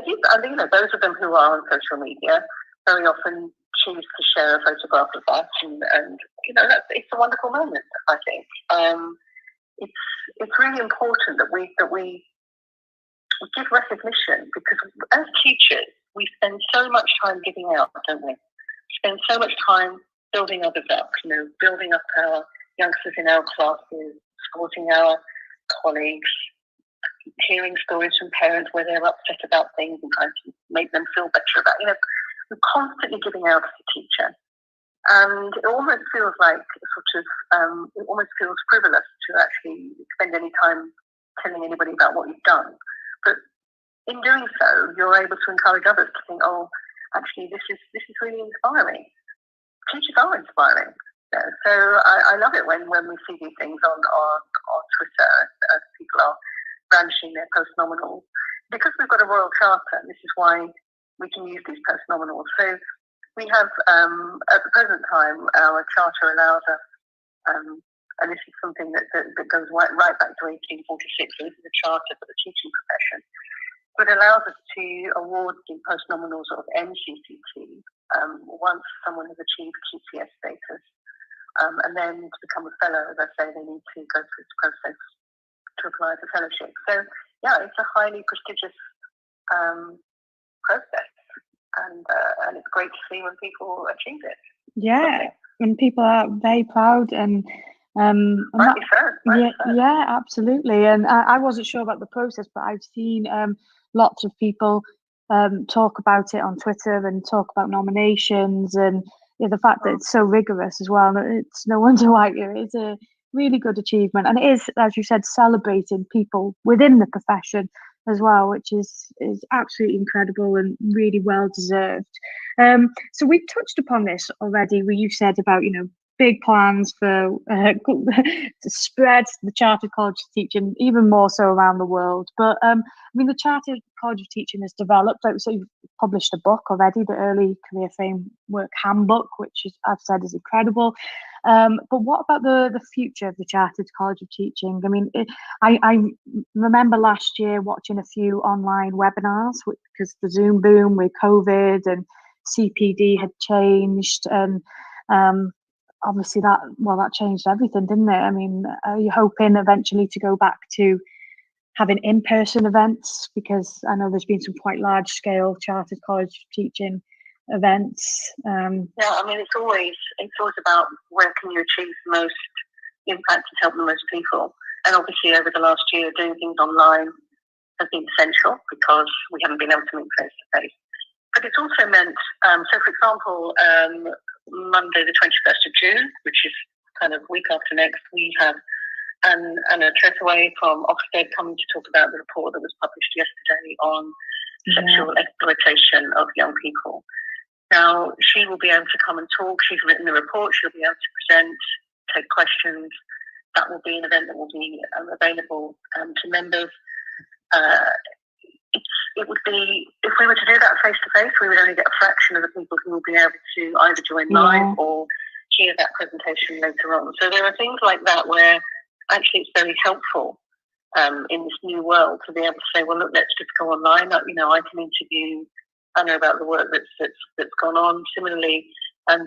those of them who are on social media very often choose to share a photograph of that, and it's a wonderful moment, I think. It's really important that we give recognition, because as teachers, we spend so much time giving out, don't we? Spend so much time building others up, building up our youngsters in our classes, supporting our colleagues, hearing stories from parents where they're upset about things and trying to make them feel better about, we're constantly giving out as a teacher. And it almost feels like it almost feels frivolous to actually spend any time telling anybody about what you've done. But in doing so, you're able to encourage others to think, oh, actually, this is really inspiring. Teachers are inspiring. So I love it when we see these things on Twitter, as people are brandishing their post-nominals. Because we've got a royal charter, this is why we can use these post-nominals. So we have, at the present time, our charter allows us, and this is something that goes right back to 1846, so this is a charter for the teaching profession, but it allows us to award the post-nominals of NCCT once someone has achieved QTS status. And then to become a fellow, as I say, they need to go through this process to apply for fellowship. So, yeah, it's a highly prestigious process. And it's great to see when people achieve it. Yeah, and people are very proud, and rightly so. Yeah, absolutely. And I wasn't sure about the process, but I've seen lots of people talk about it on Twitter and talk about nominations, and the fact that it's so rigorous as well. It's no wonder why it's a really good achievement, and it is, as you said, celebrating people within the profession as well, which is absolutely incredible and really well deserved. So we've touched upon this already, where you said about big plans for to spread the Chartered College of Teaching even more so around the world. But the Chartered College of Teaching has developed, so you've published a book already, the Early Career Framework Handbook, which I've said is incredible. But what about the future of the Chartered College of Teaching? I remember last year watching a few online webinars, because the Zoom boom with COVID and CPD had changed, and obviously that changed everything, didn't it? Are you hoping eventually to go back to having in-person events? Because I know there's been some quite large-scale Chartered College Teaching events. It's always about where can you achieve the most impact and help the most people. And obviously, over the last year, doing things online has been essential, because we haven't been able to meet face-to-face. But it's also meant, so for example, Monday the 21st of June, which is kind of week after next, we have Anna Trethaway from Ofsted coming to talk about the report that was published yesterday on sexual exploitation of young people. Now, she will be able to come and talk. She's written the report. She'll be able to present, take questions. That will be an event that will be available to members. It would be, if we were to do that face to face, we would only get a fraction of the people who will be able to either join live or hear that presentation later on. So there are things like that where actually it's very helpful in this new world, to be able to say, well, look, let's just go online. I can interview. I know about the work that's gone on. Similarly,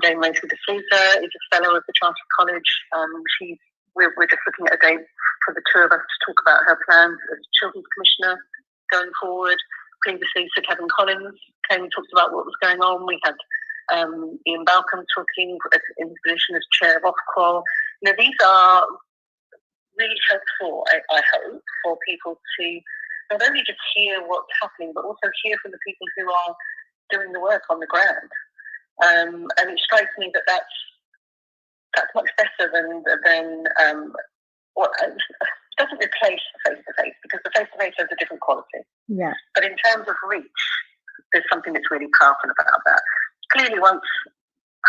Dame Rachel D'Souza is a fellow of the Chartered College. We're just looking at a date for the two of us to talk about her plans as Children's Commissioner going forward. Previously, Sir Kevin Collins came and talked about what was going on. We had Ian Balcom talking in his position as Chair of Ofqual. These are really helpful, I hope, for people to not only just hear what's happening, but also hear from the people who are doing the work on the ground. And it strikes me that that's much better than what doesn't replace the face-to-face, because the face-to-face has a different quality. Yeah. But in terms of reach, there's something that's really powerful about that. Clearly, once,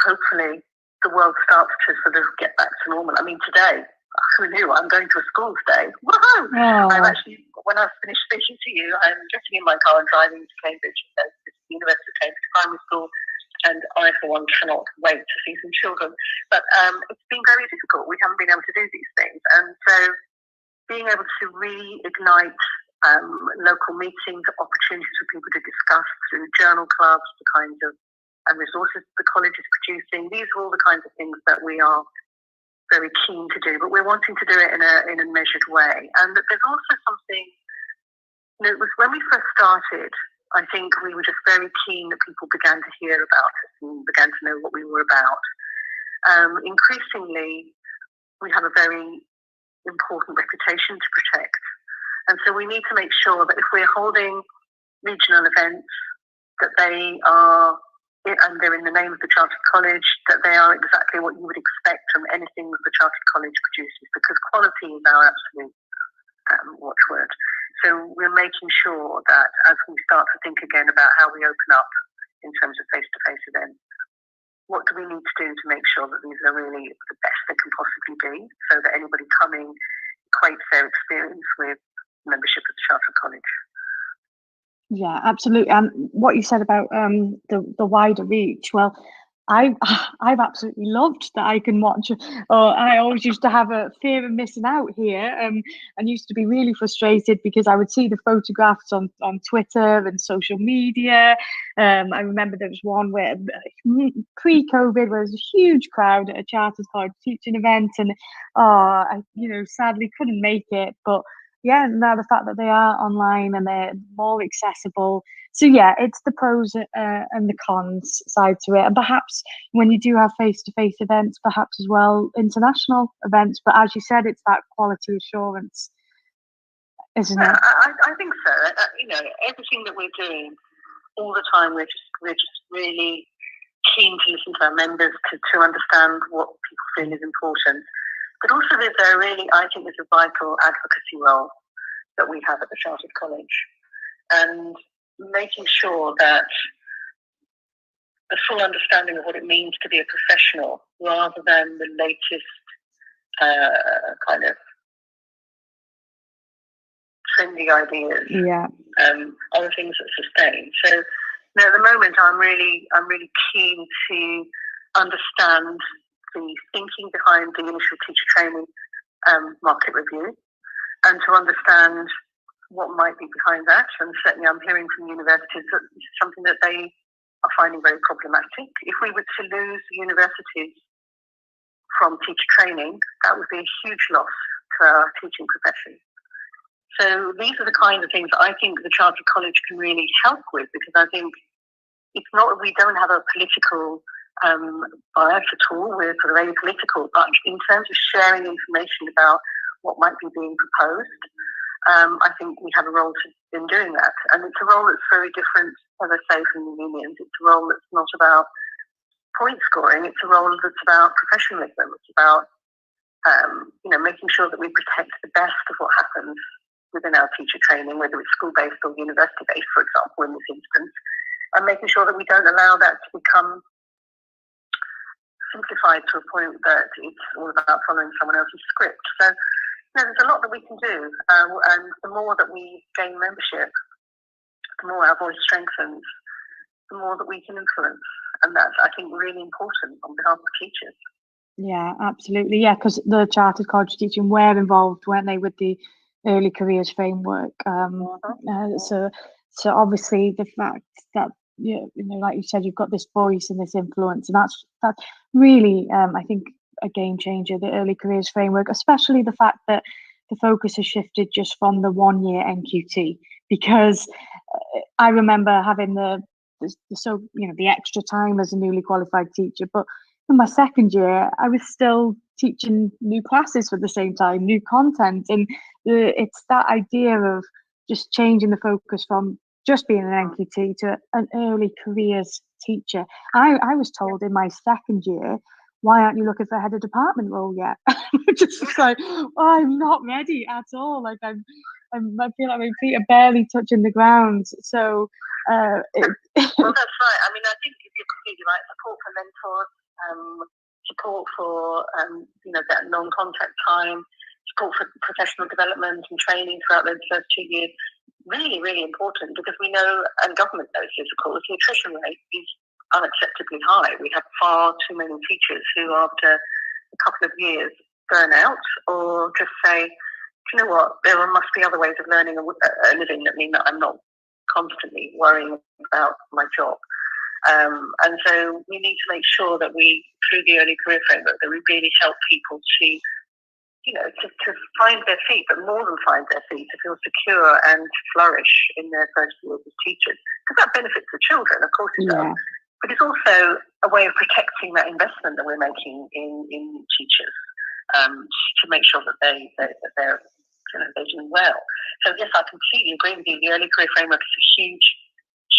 hopefully, the world starts to sort of get back to normal. I mean, today, who knew? I'm going to a school today. Woohoo! Oh. I'm actually, when I've finished speaking to you, I'm getting in my car and driving to Cambridge, the University of Cambridge Primary School, and I, for one, cannot wait to see some children. But it's been very difficult. We haven't been able to do these things. And so being able to reignite local meetings, opportunities for people to discuss through journal clubs, the kinds of resources the college is producing, these are all the kinds of things that we are very keen to do, but we're wanting to do it in a measured way. And there's also something, it was when we first started, I think we were just very keen that people began to hear about us and began to know what we were about. Increasingly, we have a very important reputation to protect. And so we need to make sure that if we're holding regional events, that they are, and they're in the name of the Chartered College, that they are exactly what you would expect from anything that the Chartered College produces, because quality is our absolute watchword. So we're making sure that as we start to think again about how we open up in terms of face-to-face events, what do we need to do to make sure that these are really the best they can possibly be, so that anybody coming equates their experience with membership of the Chartered College. Yeah, absolutely. And what you said about the wider reach, well, I've absolutely loved that I can watch. I always used to have a fear of missing out here, and used to be really frustrated because I would see the photographs on Twitter and social media. I remember there was one where pre-COVID, where there was a huge crowd at a Chartered College teaching event, and I sadly couldn't make it, but. Yeah, now the fact that they are online and they're more accessible. So yeah, it's the pros and the cons side to it. And perhaps when you do have face-to-face events, perhaps as well international events. But as you said, it's that quality assurance, isn't it? I think so. Everything that we're doing all the time, we're just really keen to listen to our members to understand what people feel is important. But also I think there's a vital advocacy role that we have at the Chartered College, and making sure that the full understanding of what it means to be a professional, rather than the latest kind of trendy ideas, are the things that sustain. So at the moment, I'm really keen to understand the thinking behind the initial teacher training market review, and to understand what might be behind that. And certainly I'm hearing from universities that this is something that they are finding very problematic. If we were to lose universities from teacher training, that would be a huge loss to our teaching profession. So these are the kinds of things that I think the Chartered College can really help with, because I think it's not, we don't have a political bias at all. We're sort of very political, but in terms of sharing information about what might be being proposed, I think we have a role in doing that. And it's a role that's very different, as I say, from the unions. It's a role that's not about point scoring. It's a role that's about professionalism. It's about making sure that we protect the best of what happens within our teacher training, whether it's school-based or university-based, for example, in this instance, and making sure that we don't allow that to become simplified to a point that it's all about following someone else's script. So there's a lot that we can do, and the more that we gain membership, the more our voice strengthens, the more that we can influence, and that's, I think, really important on behalf of teachers. Yeah, absolutely. Yeah, because the Chartered College teaching were involved, weren't they, with the early careers framework. So obviously the fact that like you said, you've got this voice and this influence, and that's really I think a game changer. The early careers framework, especially the fact that the focus has shifted just from the 1 year NQT, because I remember having the extra time as a newly qualified teacher, but in my second year, I was still teaching new classes for the same time, new content, and it's that idea of just changing the focus from just being an NQT to an early careers teacher. I was told in my second year, why aren't you looking for a head of department role yet? Just like, I'm not ready at all. Like I feel like my feet are barely touching the ground. So well, that's right. I mean, I think you're completely right. Support for mentors, support for that non-contact time, support for professional development and training throughout those first 2 years. Really, really important, because we know, and government knows this, of course, the attrition rate is unacceptably high. We have far too many teachers who, after a couple of years, burn out or just say, you know what, there must be other ways of learning a living that mean that I'm not constantly worrying about my job. And so we need to make sure that we, through the early career framework, that we really help people to find their feet, but more than find their feet, to feel secure and flourish in their first years as teachers. Because that benefits the children, of course it does. But it's also a way of protecting that investment that we're making in teachers, to make sure that they're doing well. So yes, I completely agree with you. The early career framework is a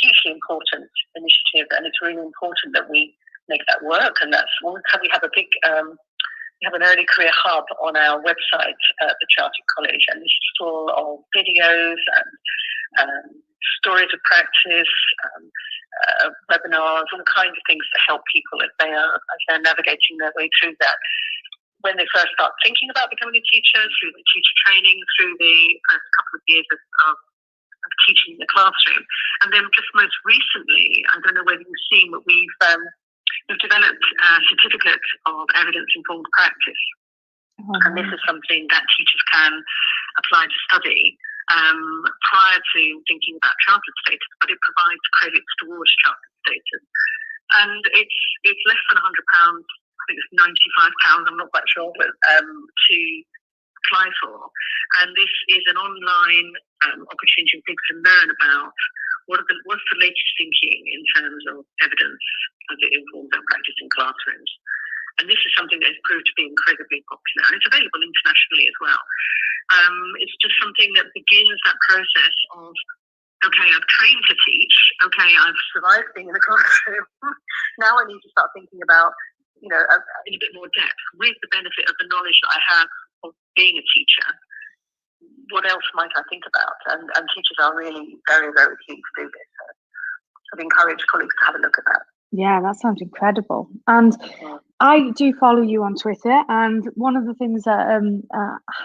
hugely important initiative, and it's really important that we make that work. And that's we have a big we have an early career hub on our website at the Chartered College, and this is full of videos and stories of practice, webinars, all kinds of things to help people as they're navigating their way through that. When they first start thinking about becoming a teacher, through the teacher training, through the first couple of years of teaching in the classroom. And then just most recently, I don't know whether you've seen, but we've developed a certificate of evidence-informed practice. And this is something that teachers can apply to study prior to thinking about chartered status, but it provides credits towards chartered status. And it's less than £100, I think it's £95, I'm not quite sure, but to apply for. And this is an online opportunity for people to learn about what's the latest thinking in terms of evidence as it informs our practice in classrooms. And this is something that has proved to be incredibly popular, and it's available internationally as well. It's just something that begins that process of, okay, I've trained to teach, okay, I've survived being in the classroom, now I need to start thinking about, in a bit more depth, with the benefit of the knowledge that I have of being a teacher, what else might I think about? And teachers are really very, very keen to do this. So I'd encourage colleagues to have a look at that. Yeah, that sounds incredible. And I do follow you on Twitter, and one of the things that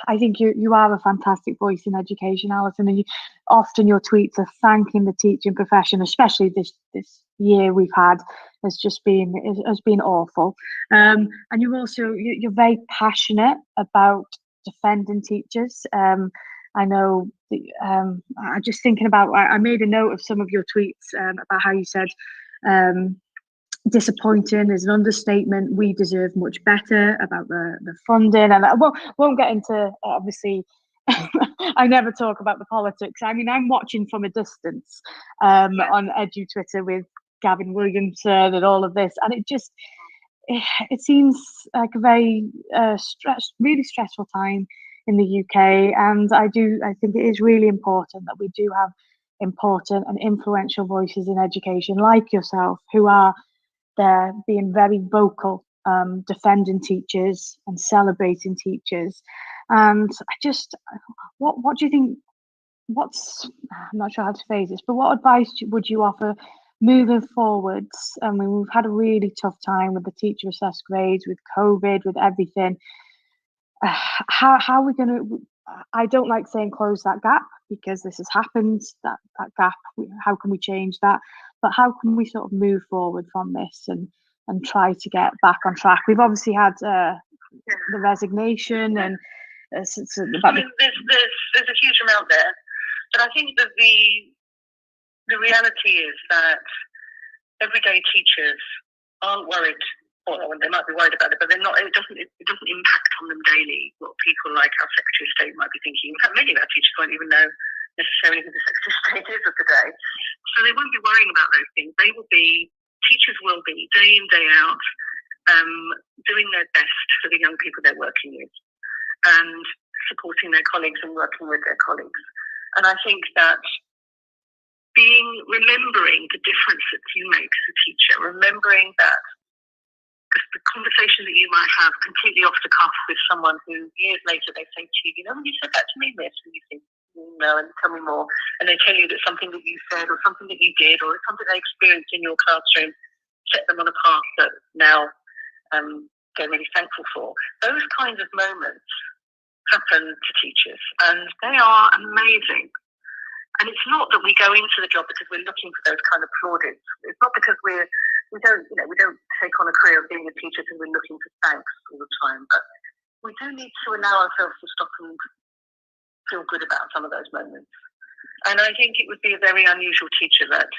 I think you are a fantastic voice in education, Alison, and often your tweets are thanking the teaching profession, especially this year we've had has been awful. And you're very passionate about defending teachers. I know. I'm just thinking about. I made a note of some of your tweets about how you said. Disappointing is an understatement. We deserve much better about the funding, and I won't get into obviously. I never talk about the politics. I mean, I'm watching from a distance on Edu Twitter with Gavin Williamson and all of this, and it seems like a very really stressful time in the UK, and I think it is really important that we do have important and influential voices in education like yourself, who are there being very vocal, defending teachers and celebrating teachers. And what do you think, I'm not sure how to phrase this, but what advice would you offer moving forwards? I mean, we've had a really tough time with the teacher assessed grades, with COVID, with everything. How are we going to, I don't like saying close that gap, because this has happened, that gap, how can we change that? But how can we sort of move forward from this and try to get back on track? We've obviously had the resignation, and about there's a huge amount there, but I think that the reality is that everyday teachers aren't worried. Well, they might be worried about it, but they're not. It doesn't impact on them daily what people like our Secretary of State might be thinking. In fact, many of our teachers won't even know necessarily who the Secretary of State is of the day, so they won't be worrying about those things. Teachers will be day in, day out, doing their best for the young people they're working with, and supporting their colleagues and working with their colleagues. And I think that remembering the difference that you make as a teacher, remembering that the conversation that you might have completely off the cuff with someone who years later they say to you, when you said that to me, Miss, and you think, no, and tell me more, and they tell you that something that you said or something that you did or something they experienced in your classroom set them on a path that now they're really thankful for. Those kinds of moments happen to teachers, and they are amazing. And it's not that we go into the job because we're looking for those kind of plaudits. It's not because we don't take on a career of being a teacher because we're looking for thanks all the time. But we do need to allow ourselves to stop and feel good about some of those moments. And I think it would be a very unusual teacher that,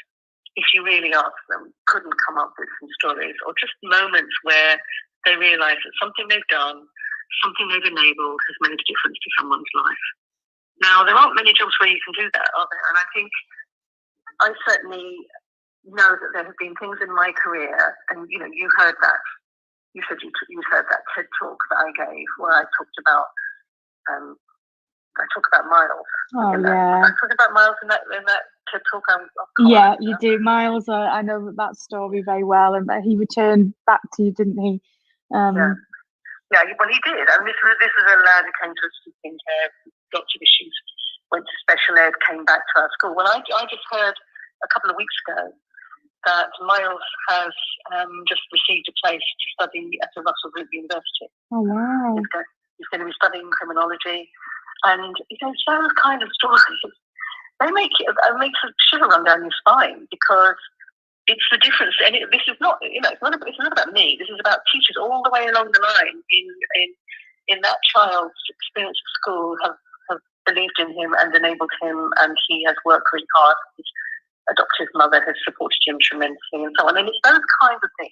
if you really ask them, couldn't come up with some stories or just moments where they realise that something they've done, something they've enabled has made a difference to someone's life. Now, there aren't many jobs where you can do that, are there? And I think I certainly know that there have been things in my career, and you heard that. You said you heard that TED talk that I gave where I talked about Miles. Oh yeah. I talked about Miles in that TED talk. Yeah, you do. Miles, I know that story very well, and that he returned back to you, didn't he? Yeah, well, he did. And this was a lad who came to us with lots of issues, went to special ed, came back to our school. Well, I just heard a couple of weeks ago that Miles has just received a place to study at the Russell Group University. Oh, wow. He's going to be studying criminology. And, those kind of stories, they make a shiver run down your spine, because it's the difference. And this is not, it's not about me. This is about teachers all the way along the line in that child's experience of school have believed in him and enabled him, and he has worked really hard. His adoptive mother has supported him tremendously, and so on. And it's those kinds of things.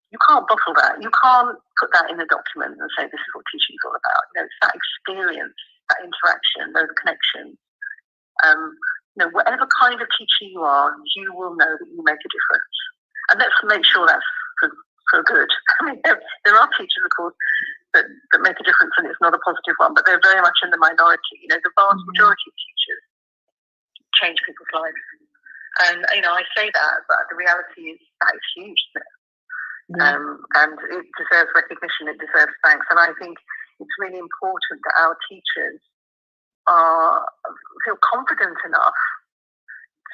You can't bottle that. You can't put that in a document and say this is what teaching is all about. It's that experience, that interaction, those connections. Whatever kind of teacher you are, you will know that you make a difference. And let's make sure that's for good. I mean, there are teachers, of course, that make a difference, and it's not a positive one, but they're very much in the minority. The vast majority of teachers change people's lives. And, I say that, but the reality is that is huge, isn't it? Yeah. And it deserves recognition, it deserves thanks. And I think it's really important that our teachers feel confident enough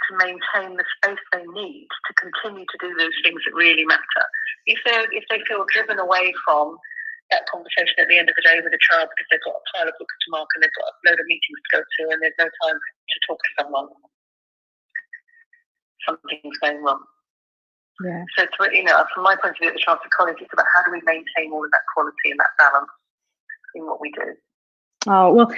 to maintain the space they need to continue to do those things that really matter. If they feel driven away from that conversation at the end of the day with a child because they've got a pile of books to mark and they've got a load of meetings to go to and there's no time to talk to someone, something's going wrong. Yeah. So, from my point of view at the Chartered College, it's about how do we maintain all of that quality and that balance in what we do. Oh, well,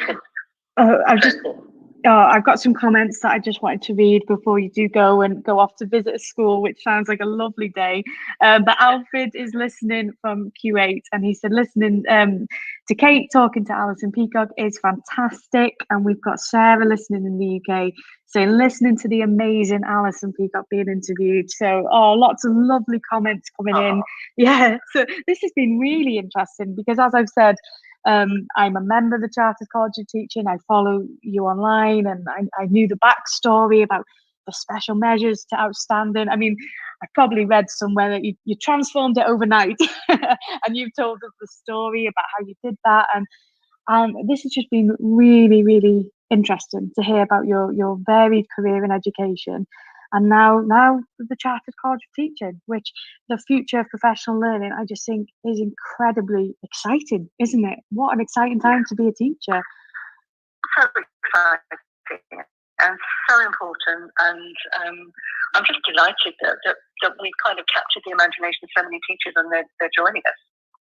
I've got some comments that I just wanted to read before you do go off to visit a school, which sounds like a lovely day. But Alfred is listening from Q8, and he said listening to Kate talking to Alison Peacock is fantastic. And we've got Sarah listening in the UK saying listening to the amazing Alison Peacock being interviewed. So, lots of lovely comments coming in. Yeah, so this has been really interesting because, as I've said, I'm a member of the Chartered College of Teaching. I follow you online, and I knew the backstory about the special measures to outstanding. I mean, I probably read somewhere that you transformed it overnight, and you've told us the story about how you did that. And this has just been really, really interesting to hear about your varied career in education. And now the Chartered College of Teaching, which the future of professional learning, I just think is incredibly exciting, isn't it? What an exciting time to be a teacher. So exciting and so important. And I'm just delighted that we've kind of captured the imagination of so many teachers and they're joining us.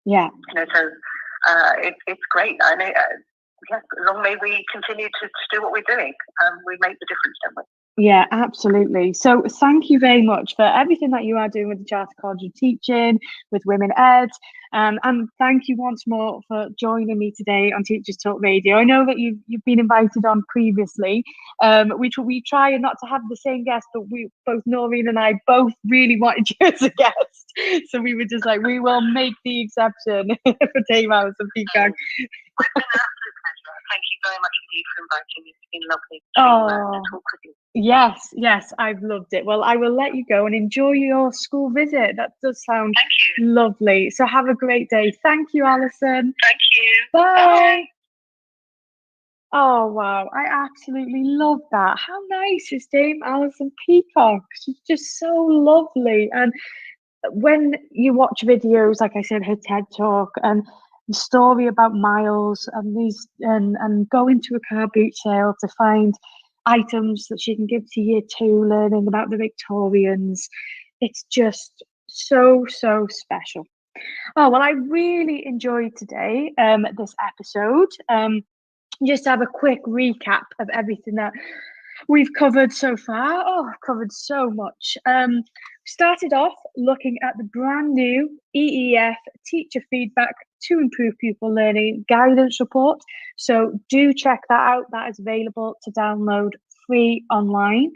Yeah. So it's great. I know. Yes, long may we continue to do what we're doing. We make the difference, don't we? Yeah, absolutely. So thank you very much for everything that you are doing with the Charter College of Teaching, with Women Ed. And thank you once more for joining me today on Teachers Talk Radio. I know that you've been invited on previously. We try not to have the same guest, but both Noreen and I both really wanted you as a guest. So we were just like, we will make the exception for Dame Alison Peacock. It's been an absolute pleasure. Thank you very much indeed for inviting me. It's been lovely to talk with you. Yes, I've loved it. Well, I will let you go and enjoy your school visit. That does sound lovely. So have a great day. Thank you, Alison. Thank you. Bye. Oh, wow. I absolutely love that. How nice is Dame Alison Peacock? She's just so lovely. And when you watch videos, like I said, her TED Talk and the story about Miles and going to a car boot sale to find items that she can give to year 2, learning about the Victorians. It's just so special. Oh, well, I really enjoyed today, this episode. Just to have a quick recap of everything that we've covered so far. Oh, I've covered so much. Started off looking at the brand new EEF Teacher Feedback to Improve Pupil Learning Guidance Report. So do check that out. That is available to download free online.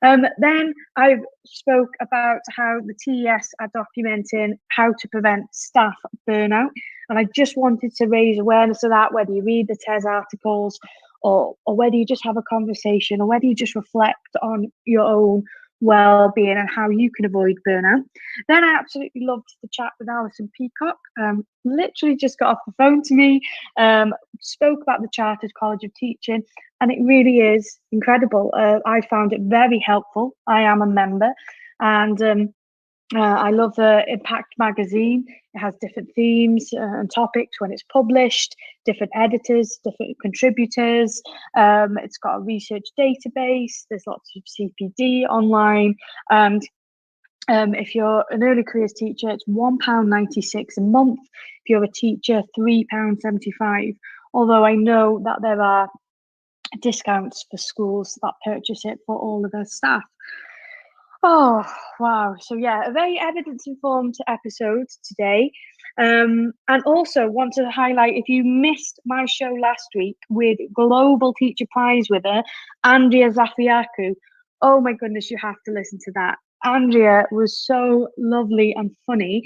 Then I spoke about how the TES are documenting how to prevent staff burnout. And I just wanted to raise awareness of that, whether you read the TES articles or whether you just have a conversation or whether you just reflect on your own well-being and how you can avoid burnout. Then I absolutely loved the chat with Alison Peacock. Literally just got off the phone to me, spoke about the Chartered College of Teaching, and it really is incredible. I found it very helpful. I am a member, and I love the Impact magazine. It has different themes and topics when it's published, different editors, different contributors. It's got a research database. There's lots of CPD online. And if you're an early careers teacher, it's £1.96 a month. If you're a teacher, £3.75. Although I know that there are discounts for schools that purchase it for all of their staff. Oh, wow. So yeah, a very evidence-informed episode today. And also want to highlight, if you missed my show last week with Global Teacher Prize winner, Andrea Zafiaku, oh my goodness, you have to listen to that. Andrea was so lovely and funny.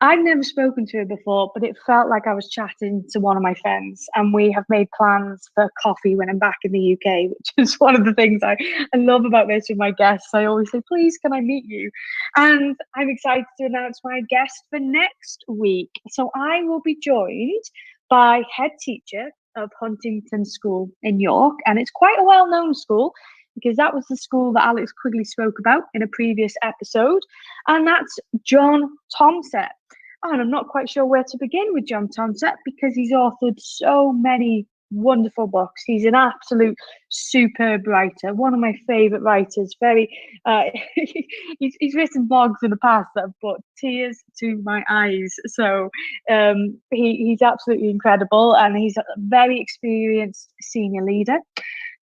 I've never spoken to her before, but it felt like I was chatting to one of my friends, and we have made plans for coffee when I'm back in the UK, which is one of the things I love about this with my guests. I always say, please, can I meet you? And I'm excited to announce my guest for next week. So I will be joined by head teacher of Huntington School in York, and it's quite a well-known school, because that was the school that Alex Quigley spoke about in a previous episode, and that's John Tomset. And I'm not quite sure where to begin with John Tomset, because he's authored so many wonderful books. He's an absolute superb writer, one of my favourite writers. He's written blogs in the past that have brought tears to my eyes. So he's absolutely incredible, and he's a very experienced senior leader.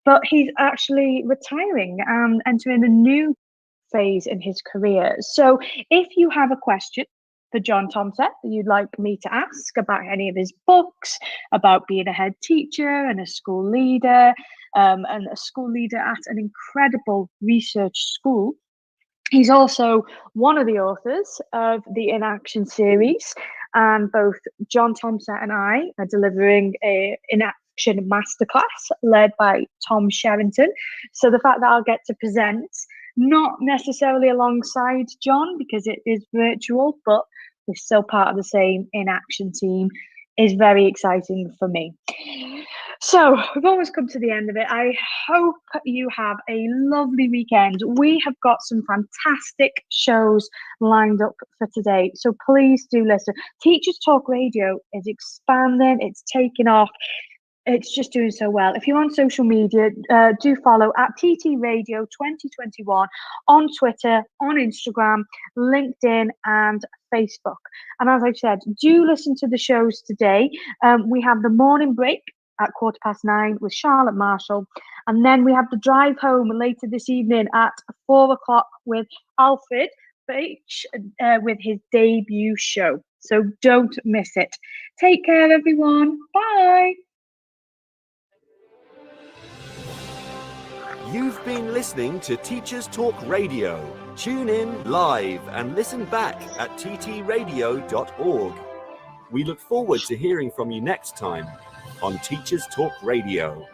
But he's actually retiring and entering a new phase in his career. So if you have a question for John Tomset that you'd like me to ask about any of his books, about being a head teacher and a school leader, and a school leader at an incredible research school, he's also one of the authors of the In Action series, and both John Tomset and I are delivering a In Action masterclass led by Tom Sherrington. So the fact that I'll get to present, not necessarily alongside John because it is virtual, but we're still part of the same In Action team, is very exciting for me. So we've almost come to the end of it. I hope you have a lovely weekend. We have got some fantastic shows lined up for today, so please do listen. Teachers Talk Radio is expanding, it's taking off. It's just doing so well. If you're on social media, do follow at TT Radio 2021 on Twitter, on Instagram, LinkedIn, and Facebook. And as I've said, do listen to the shows today. We have the morning break at 9:15 with Charlotte Marshall. And then we have the drive home later this evening at 4:00 with Alfred Beach with his debut show. So don't miss it. Take care, everyone. Bye. You've been listening to Teachers Talk Radio. Tune in live and listen back at ttradio.org. We look forward to hearing from you next time on Teachers Talk Radio.